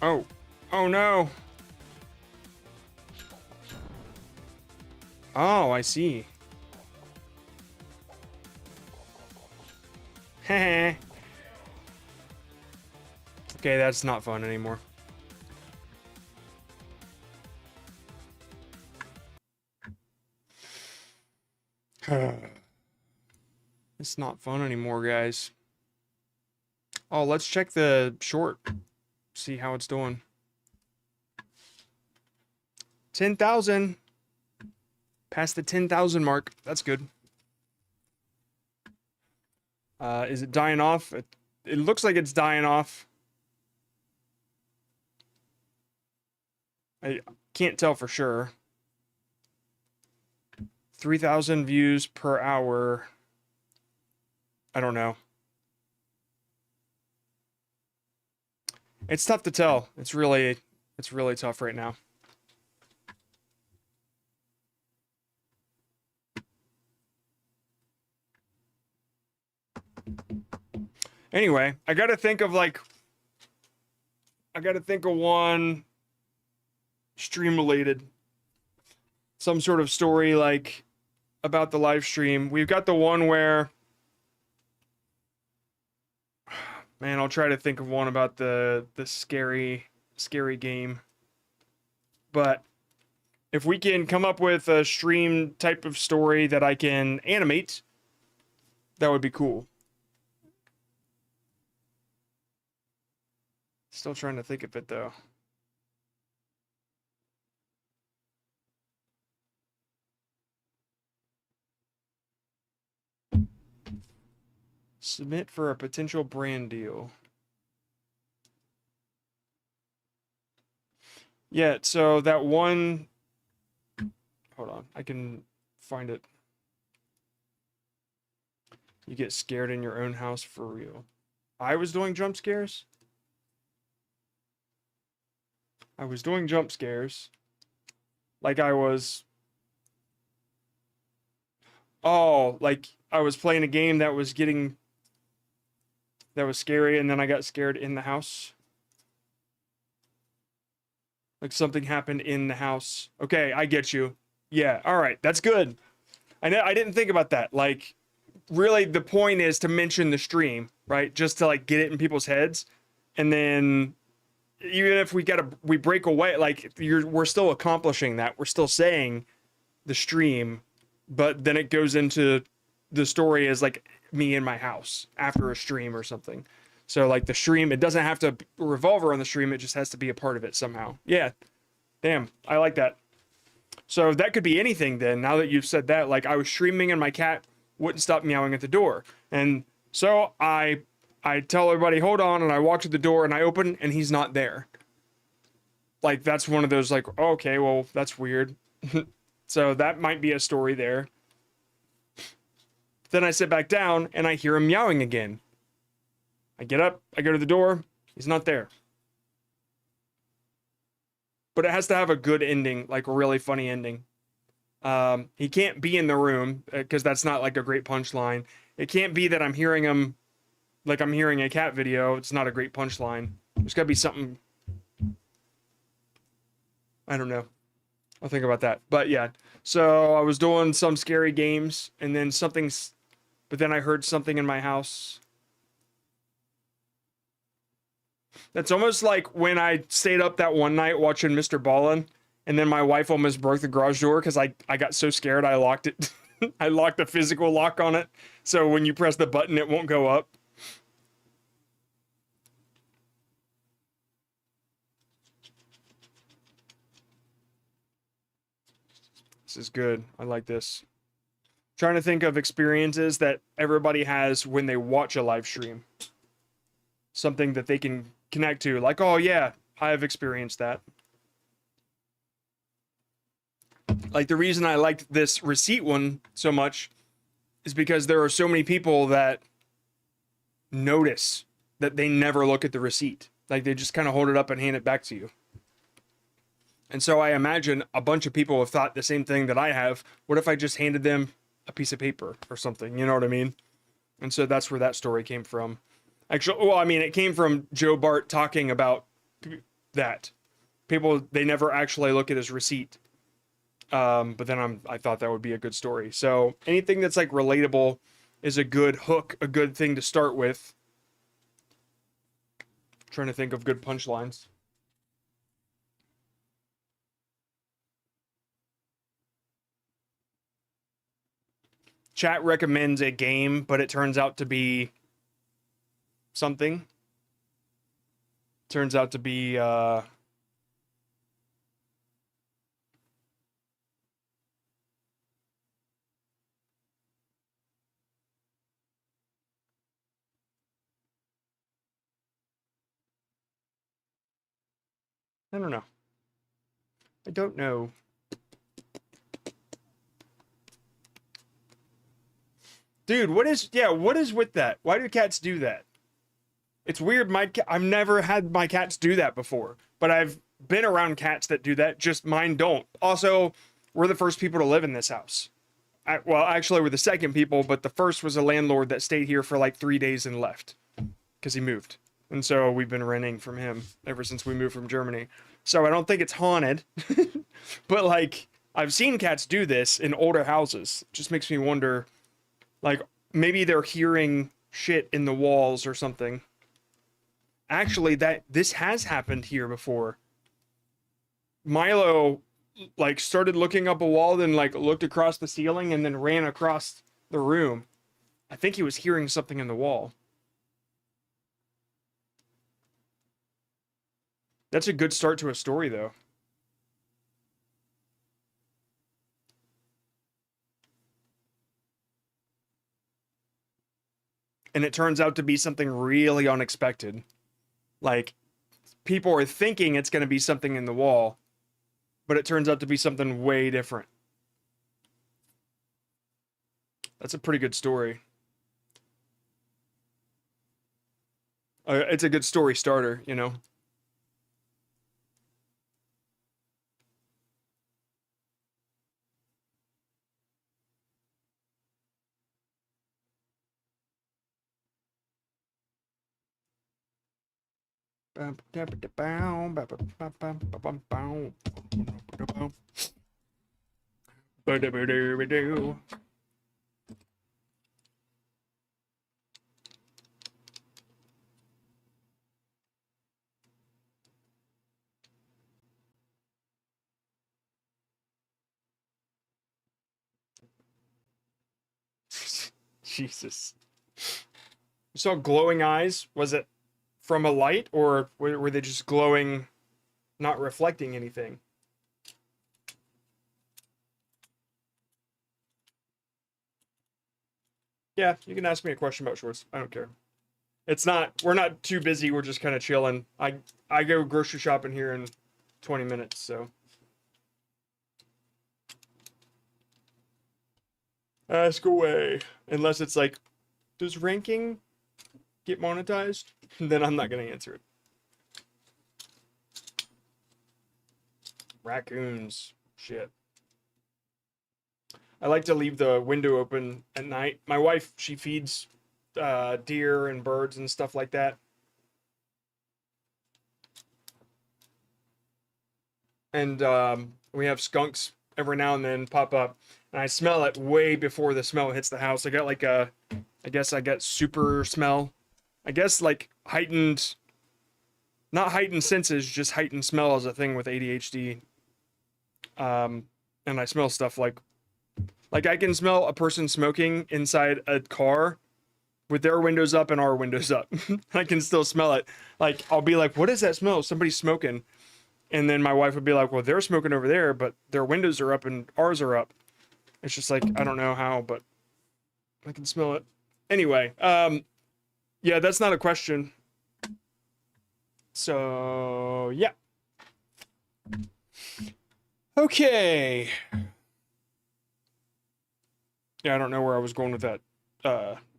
Oh. Oh no. Oh, I see. Heh. Okay, that's not fun anymore. It's not fun anymore, guys. Oh, let's check the short. See how it's doing. 10,000. Past the 10,000 mark. That's good. Is it dying off? It looks like it's dying off. I can't tell for sure. 3,000 views per hour. I don't know. It's tough to tell. It's really tough right now. Anyway, I gotta think of one stream related. Some sort of story like about the live stream. We've got the one where, man, I'll try to think of one about the scary game. But if we can come up with a stream type of story that I can animate, that would be cool. Still trying to think of it though. Submit for a potential brand deal. Yeah, so that one... Hold on, I can find it. You get scared in your own house for real. I was doing jump scares? I was doing jump scares. Like I was... Oh, like I was playing a game that was getting... That was scary, and then I got scared in the house. Like something happened in the house. Okay, I get you. Yeah, alright, that's good. I didn't think about that. Like, really, the point is to mention the stream, right? Just to, like, get it in people's heads. And then, even if we break away, like, we're still accomplishing that. We're still saying the stream, but then it goes into the story as, like, me in my house after a stream or something. So like the stream, it doesn't have to revolve around the stream, it just has to be a part of it somehow. Yeah, damn, I like that. So that could be anything then, now that you've said that. Like I was streaming and my cat wouldn't stop meowing at the door, and so I tell everybody hold on, and I walk to the door and I open and he's not there. Like that's one of those like, okay, well that's weird. So that might be a story there. Then I sit back down and I hear him meowing again. I get up, I go to the door, he's not there. But it has to have a good ending, like a really funny ending. He can't be in the room because that's not like a great punchline. It can't be that I'm hearing him like I'm hearing a cat video. It's not a great punchline. There's got to be something. I don't know. I'll think about that. But yeah, so I was doing some scary games and then but then I heard something in my house. That's almost like when I stayed up that one night watching Mr. Ballin, and then my wife almost broke the garage door because I got so scared I locked it. I locked the physical lock on it, so when you press the button it won't go up. This is good. I like this. Trying to think of experiences that everybody has when they watch a live stream. Something that they can connect to. Like, oh yeah, I have experienced that. Like the reason I liked this receipt one so much is because there are so many people that notice that they never look at the receipt. Like they just kind of hold it up and hand it back to you. And so I imagine a bunch of people have thought the same thing that I have. What if I just handed them a piece of paper or something, you know what I mean? And so that's where that story came from. Actually, well, I mean, it came from Joe Bart talking about that. People, they never actually look at his receipt. But then I thought that would be a good story. So anything that's like relatable is a good hook, a good thing to start with. Trying to think of good punchlines. Chat recommends a game, but it turns out to be something. Turns out to be I don't know. I don't know. Dude, what is with that? Why do cats do that? It's weird. I've never had my cats do that before, but I've been around cats that do that. Just mine don't. Also, we're the first people to live in this house. Well, actually, we're the second people, but the first was a landlord that stayed here for like 3 days and left because he moved. And so we've been renting from him ever since we moved from Germany. So I don't think it's haunted, but like I've seen cats do this in older houses. It just makes me wonder, like maybe they're hearing shit in the walls or something. Actually, this has happened here before. Milo like started looking up a wall, then like looked across the ceiling and then ran across the room. I think he was hearing something in the wall. That's a good start to a story, though. And it turns out to be something really unexpected. Like, people are thinking it's going to be something in the wall, but it turns out to be something way different. That's a pretty good story. It's a good story starter, you know? Jesus. You saw glowing eyes? Was it from a light, or were they just glowing, not reflecting anything? Yeah, you can ask me a question about shorts. I don't care. We're not too busy. We're just kind of chilling. I go grocery shopping here in 20 minutes, so. Ask away. Unless it's like, does ranking get monetized? Then I'm not going to answer it. Raccoons. Shit. I like to leave the window open at night. My wife, she feeds deer and birds and stuff like that. And we have skunks every now and then pop up. And I smell it way before the smell hits the house. I got like I guess I got super smell. I guess like heightened, not heightened senses, just heightened smell is a thing with ADHD. And I smell stuff like I can smell a person smoking inside a car with their windows up and our windows up. I can still smell it. Like, I'll be like, what is that smell? Somebody's smoking. And then my wife would be like, well, they're smoking over there, but their windows are up and ours are up. It's just like, I don't know how, but I can smell it. Anyway, yeah, that's not a question. So, yeah. Okay. Yeah, I don't know where I was going with that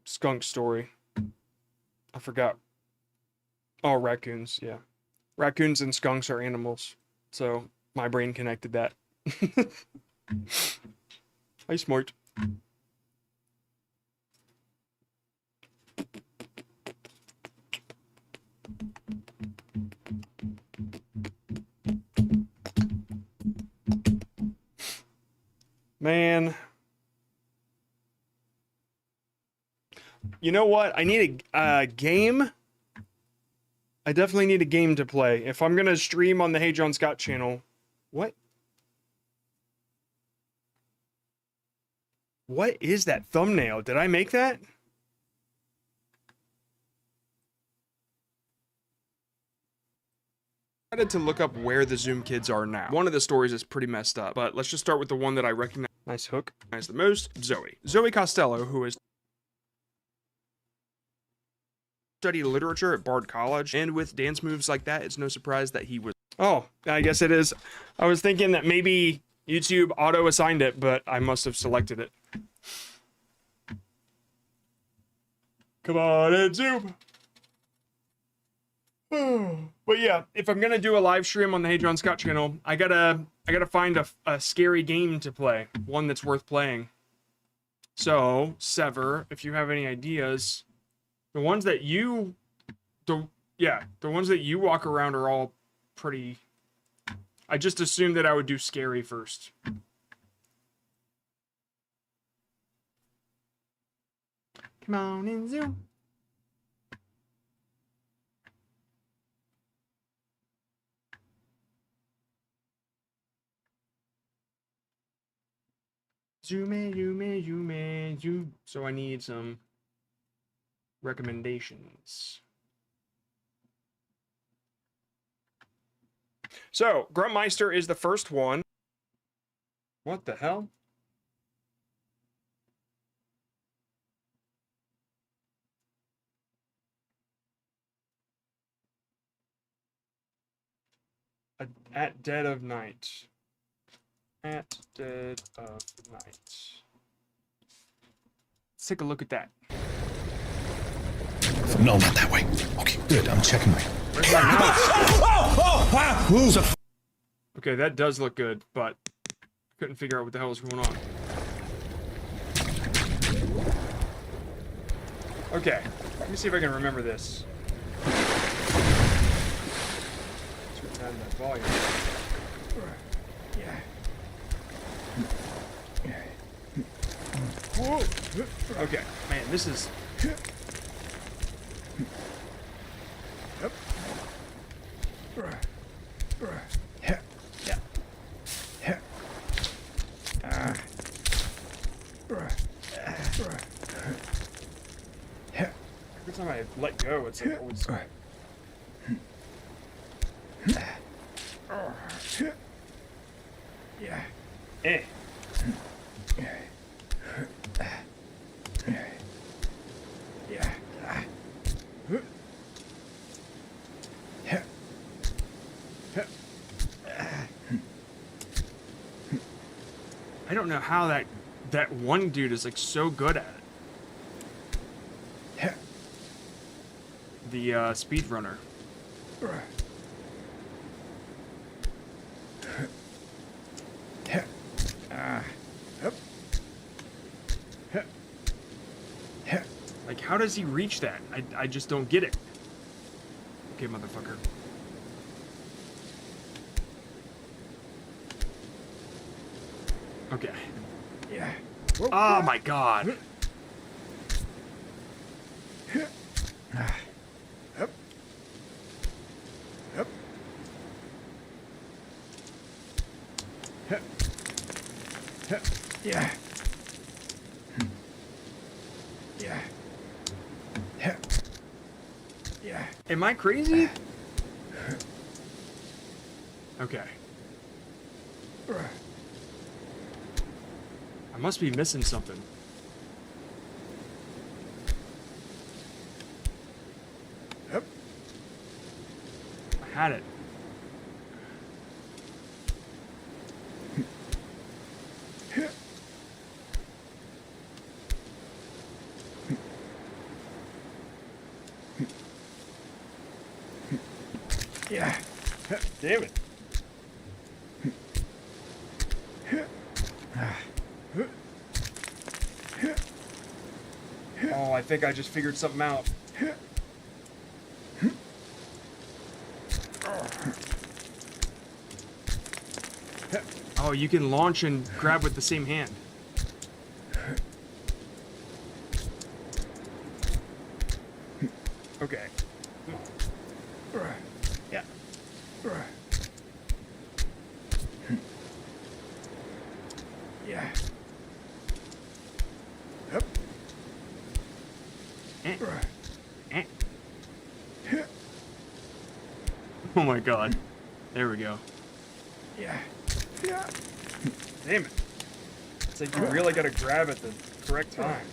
skunk story. I forgot. Oh, raccoons, yeah. Raccoons and skunks are animals. So my brain connected that. Hi, smart. Man. You know what? I need a game. I definitely need a game to play. If I'm going to stream on the Hey John Scott channel. What? What is that thumbnail? Did I make that? I decided to look up where the Zoom kids are now. One of the stories is pretty messed up, but let's just start with the one that I recognize. Nice hook. The most, Zoe. Zoe Costello, who is studied literature at Bard College, and with dance moves like that, it's no surprise that he was. Oh, I guess it is. I was thinking that maybe YouTube auto-assigned it, but I must have selected it. Come on and Zoom. But yeah, if I'm gonna do a live stream on the Hey John Scott channel, I gotta find a scary game to play, one that's worth playing. So, Sever, if you have any ideas, the ones that you walk around are all pretty. I just assumed that I would do scary first. Come on and Zoom. Zoom. So I need some recommendations. So, Gruntmeister is the first one. What the hell? At dead of night. At dead of night. Let's take a look at that. No, not that way. Okay, good. I'm checking my. Where's my mouse? Okay, that does look good, but couldn't figure out what the hell was going on. Okay, let me see if I can remember this. Turn down that volume. Whoa. Okay, man, this is. Every time I let go, it's like always. Eh. I don't know how that one dude is like so good at it. The speedrunner. Like, how does he reach that? I just don't get it. Okay, motherfucker. Okay. Yeah. Oh my god. Yeah. Yeah. Yeah. Am I crazy? Okay. I must be missing something. Yep. I had it. Yeah. Damn it. Oh, I think I just figured something out. Oh you can launch and grab with the same hand. Okay. Yeah. Yeah. Yep. Oh my god. There we go. Yeah. Yeah. Damn it. It's like you really gotta grab at the correct time.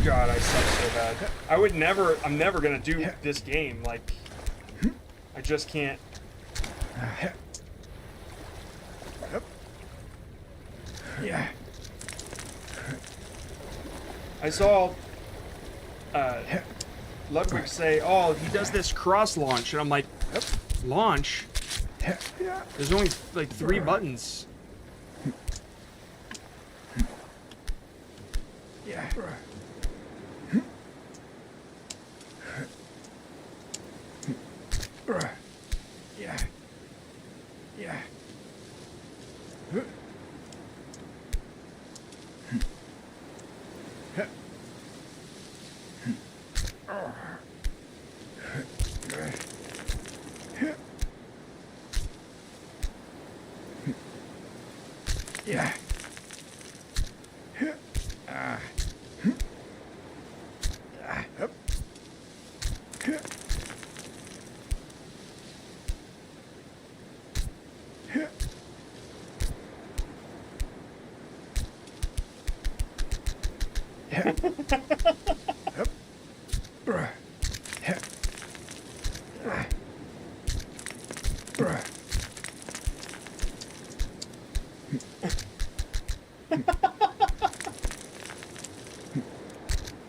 God, I suck so bad. I'm never gonna do this game. Like, I just can't. Yeah. I saw Ludwig say, "Oh, he does this cross launch," and I'm like, "Launch? There's only like 3 buttons." Yeah. Yeah. Yeah. Yeah.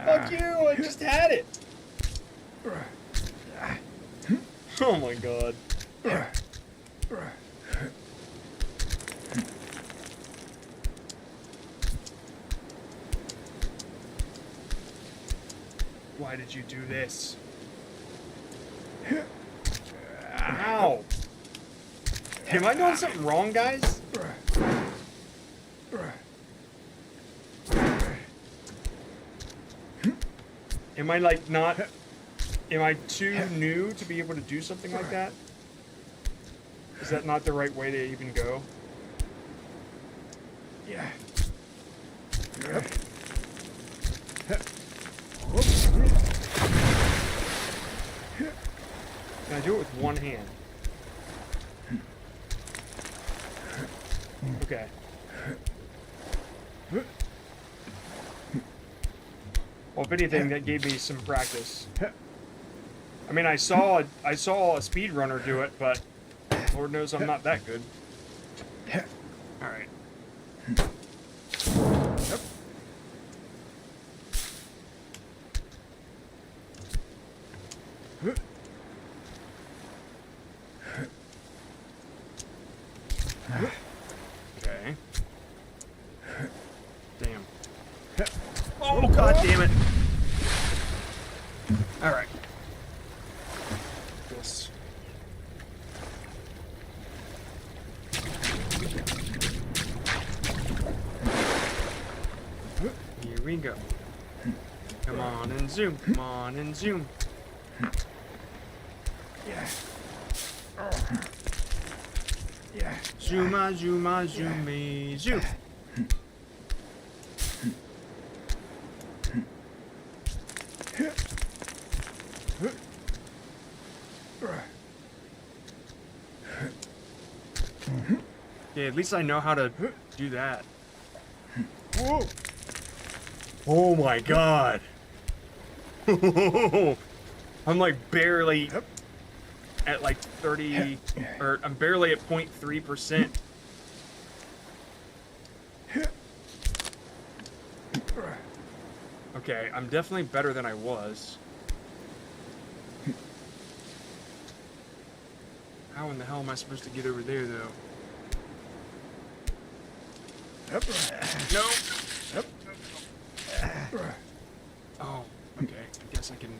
Fuck you, I just had it. Oh my god. Why did you do this? Ow! Am I doing something wrong, guys? Am I like not... Am I too new to be able to do something like that? Is that not the right way to even go? Yeah. Yep. Can I do it with one hand? Okay. Well, if anything, that gave me some practice. I mean, I saw a speedrunner do it, but Lord knows I'm not that good. All right. Yep. Okay. Damn. Oh, god damn it. All right. This. Here we go. Come on and zoom. Come on and zoom. Yeah. Yeah. Zooma, zooma, zoomy, zoom. Okay, at least I know how to do that. Whoa. Oh my god. I'm like barely at like 30, or I'm barely at 0.3%. Okay, I'm definitely better than I was. How in the hell am I supposed to get over there, though? No. Oh, okay. I guess I can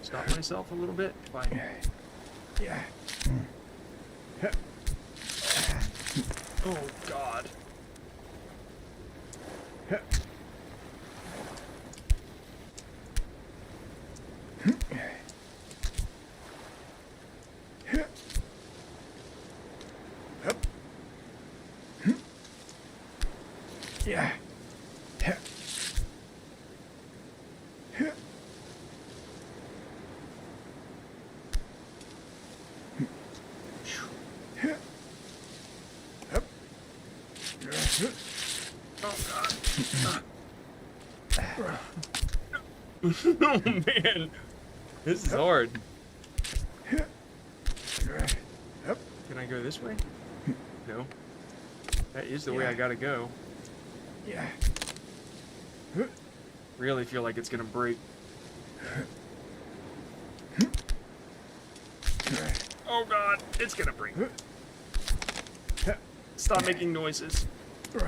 stop myself a little bit by... Yeah. Oh, God. Yeah. Oh, man. This is hard. Can I go this way? No. That is the way I gotta go. Yeah. Really feel like it's gonna break. Oh God, it's gonna break. Stop making noises. Okay.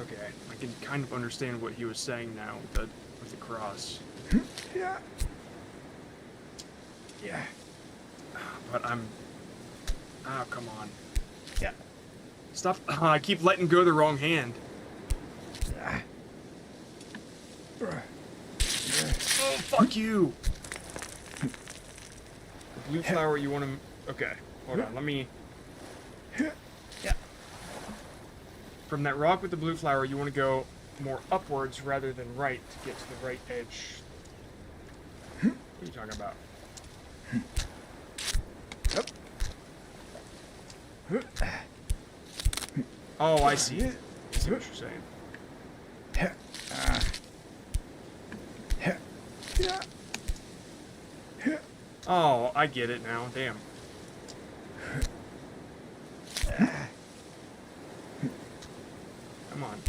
Okay, I can kind of understand what he was saying now with the cross. Yeah. Yeah. But I'm... Oh, come on. Yeah. Stop. I keep letting go the wrong hand. Oh, fuck you! The blue flower you want to... Okay, hold on, let me... Yeah. From that rock with the blue flower, you want to go more upwards rather than right to get to the right edge. What are you talking about? Oh, I see. I see what you're saying. Oh, I get it now. Damn. Come on.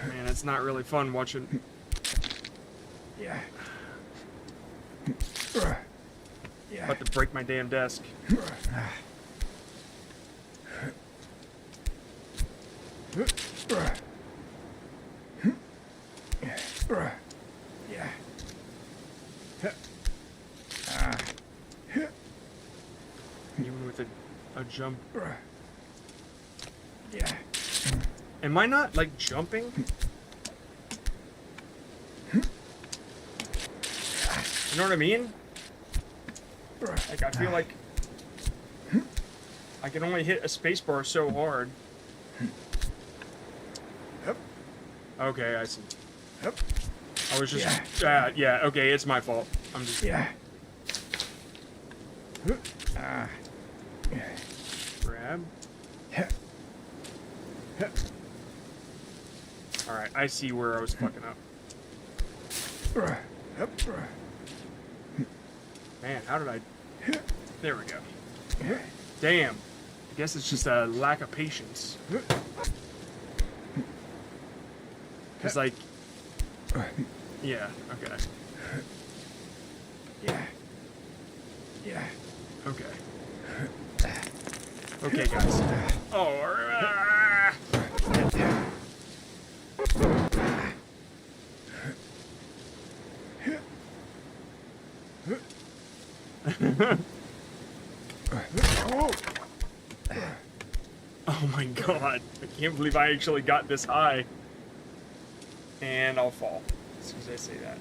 Man, it's not really fun watching. Yeah. About to break my damn desk. Yeah. Even with a jump. Yeah. Am I not, like, jumping? You know what I mean? Like, I feel like I can only hit a spacebar so hard. Okay, I see. I was just... yeah, okay, it's my fault. I'm just... Yeah. Grab. Alright, I see where I was fucking up. Man, how did I... There we go. Damn. I guess it's just a lack of patience. It's like... Yeah, okay. Yeah. Yeah. Okay. Okay, guys. Oh, oh my god. I can't believe I actually got this high. And I'll fall as soon as I say that.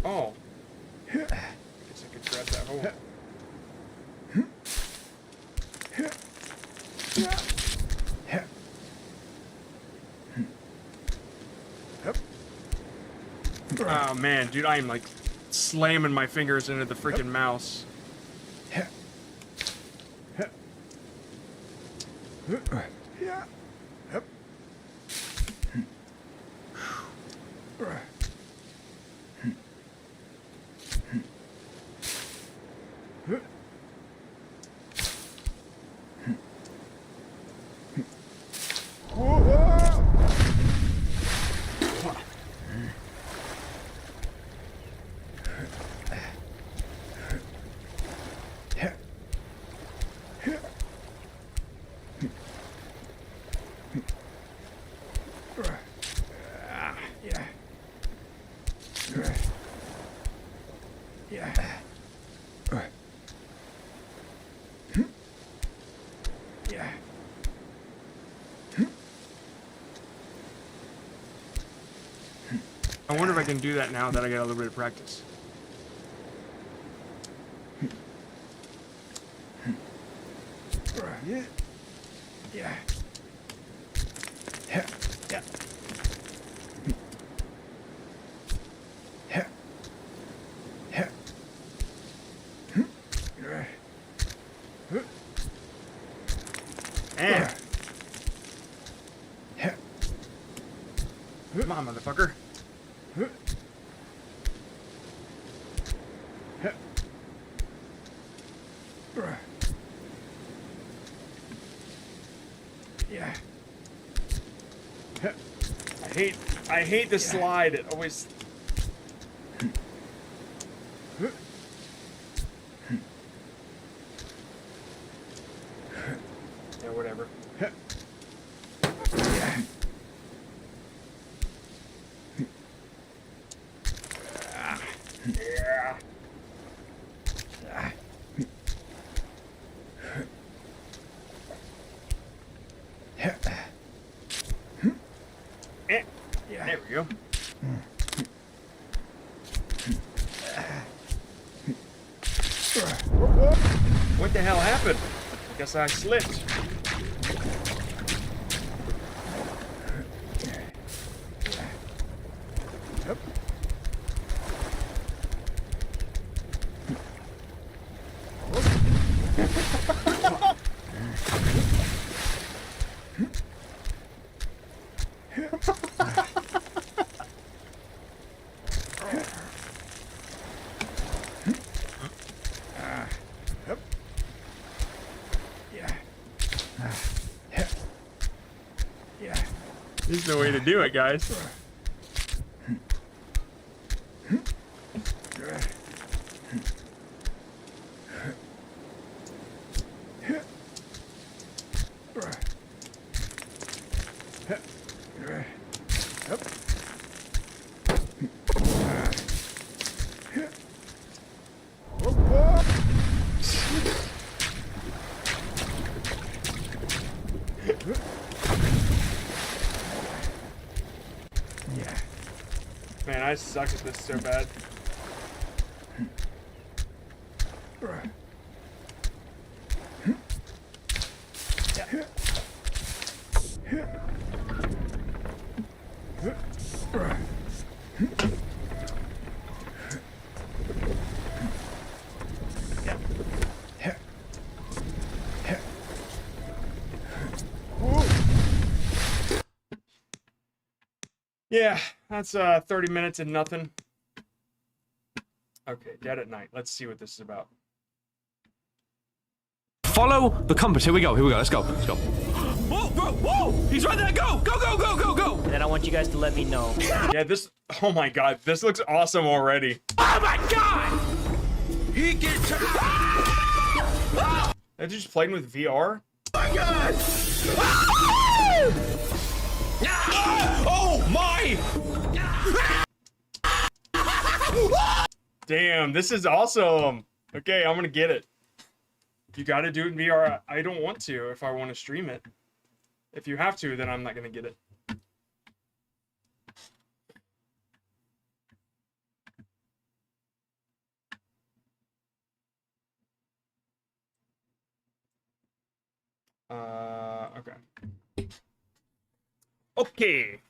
Oh. I guess I could grab that hole. Oh man, dude, I am like slamming my fingers into the freaking mouse. Yeah. Yeah. Yeah. I wonder if I can do that now that I got a little bit of practice. Yeah. Yeah. Yeah. Yeah. Yeah. Yeah. Eh. Come on, motherfucker. Yeah. I hate the slide. It always. Yeah, whatever. Yeah. Eh. There we go. What the hell happened? I guess I slipped. There's no way to do it, guys. Man, I suck at this so bad. Yeah, that's 30 minutes and nothing. Okay, Dead at Night. Let's see what this is about. Follow the compass. Here we go. Let's go. Whoa, bro, whoa! He's right there. Go. And then I want you guys to let me know. Yeah, this. Oh my god, this looks awesome already. Oh my god! He gets. I just played with VR. Oh my god! Oh my! Damn, this is awesome. Okay, I'm gonna get it. You gotta do it in VR. I don't want to if I want to stream it. If you have to, then I'm not gonna get it. Okay. Okay.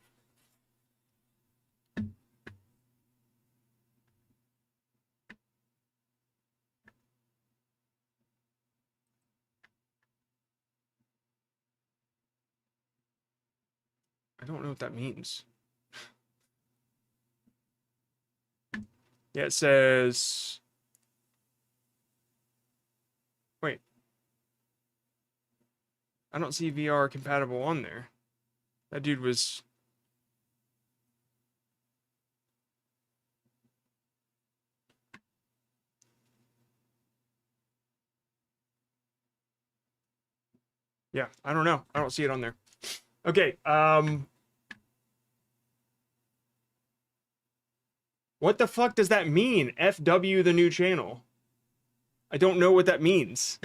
I don't know what that means. Yeah, it says... Wait. I don't see VR compatible on there. That dude was... Yeah, I don't know. I don't see it on there. Okay, What the fuck does that mean? FW the new channel. I don't know what that means.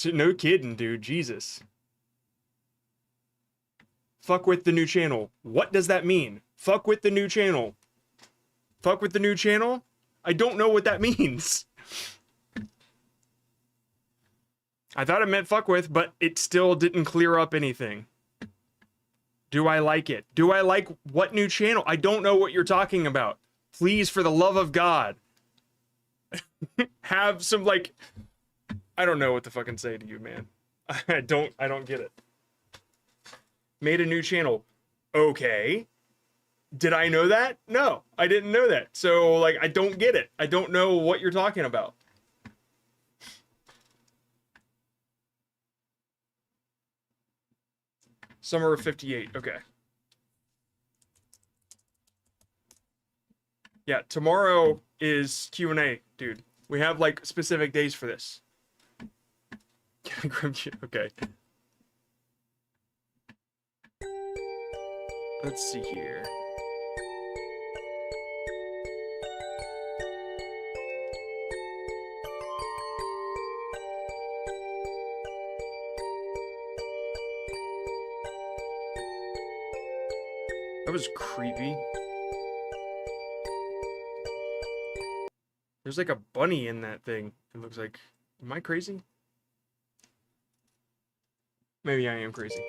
No kidding, dude. Jesus. Fuck with the new channel. What does that mean? Fuck with the new channel. Fuck with the new channel? I don't know what that means. I thought it meant fuck with, but it still didn't clear up anything. Do I like it? Do I like what new channel? I don't know what you're talking about. Please, for the love of God. Have some, like... I don't know what to fucking say to you, man. I don't get it. Made a new channel. Okay. Did I know that? No, I didn't know that. So, like, I don't get it. I don't know what you're talking about. Summer of 58. Okay. Yeah, tomorrow is Q&A, dude. We have, like, specific days for this. Okay. Let's see here. That was creepy. There's like a bunny in that thing. It looks like... Am I crazy? Maybe I am crazy.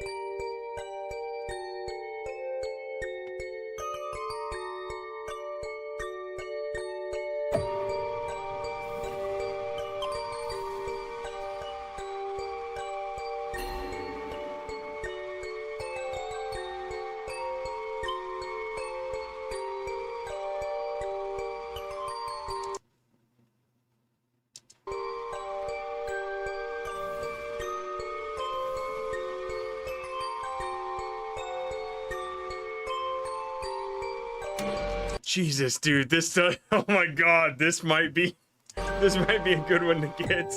Jesus, dude, this oh my god, this might be a good one to get.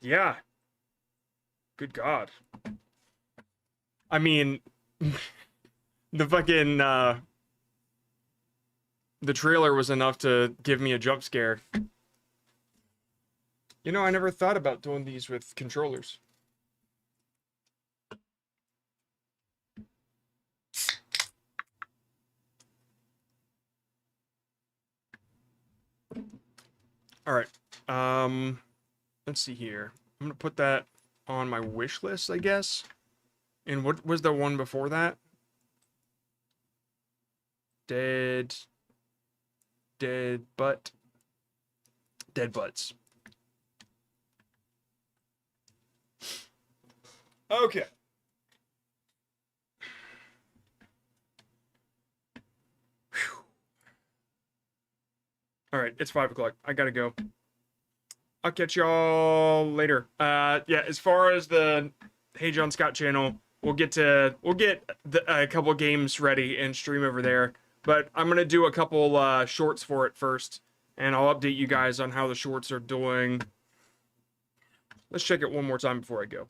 Yeah. Good God. I mean, the fucking, the trailer was enough to give me a jump scare. You know, I never thought about doing these with controllers. All right. Let's see here. I'm gonna put that on my wish list, I guess. And what was the one before that? Dead butts. Okay. Whew. All right, it's 5 o'clock. I gotta go. I'll catch y'all later. Yeah, as far as the Hey John Scott channel, we'll get a couple games ready and stream over there. But I'm gonna do a couple shorts for it first, and I'll update you guys on how the shorts are doing. Let's check it one more time before I go.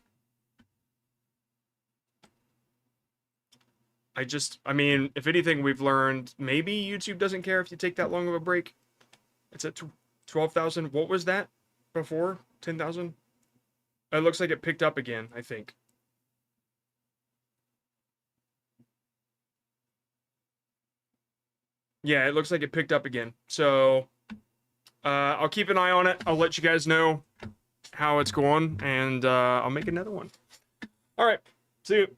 I mean, if anything, we've learned maybe YouTube doesn't care if you take that long of a break. It's at 12,000. What was that before? 10,000? It looks like it picked up again, I think. Yeah, it looks like it picked up again. So, I'll keep an eye on it. I'll let you guys know how it's going, and I'll make another one. All right, see you.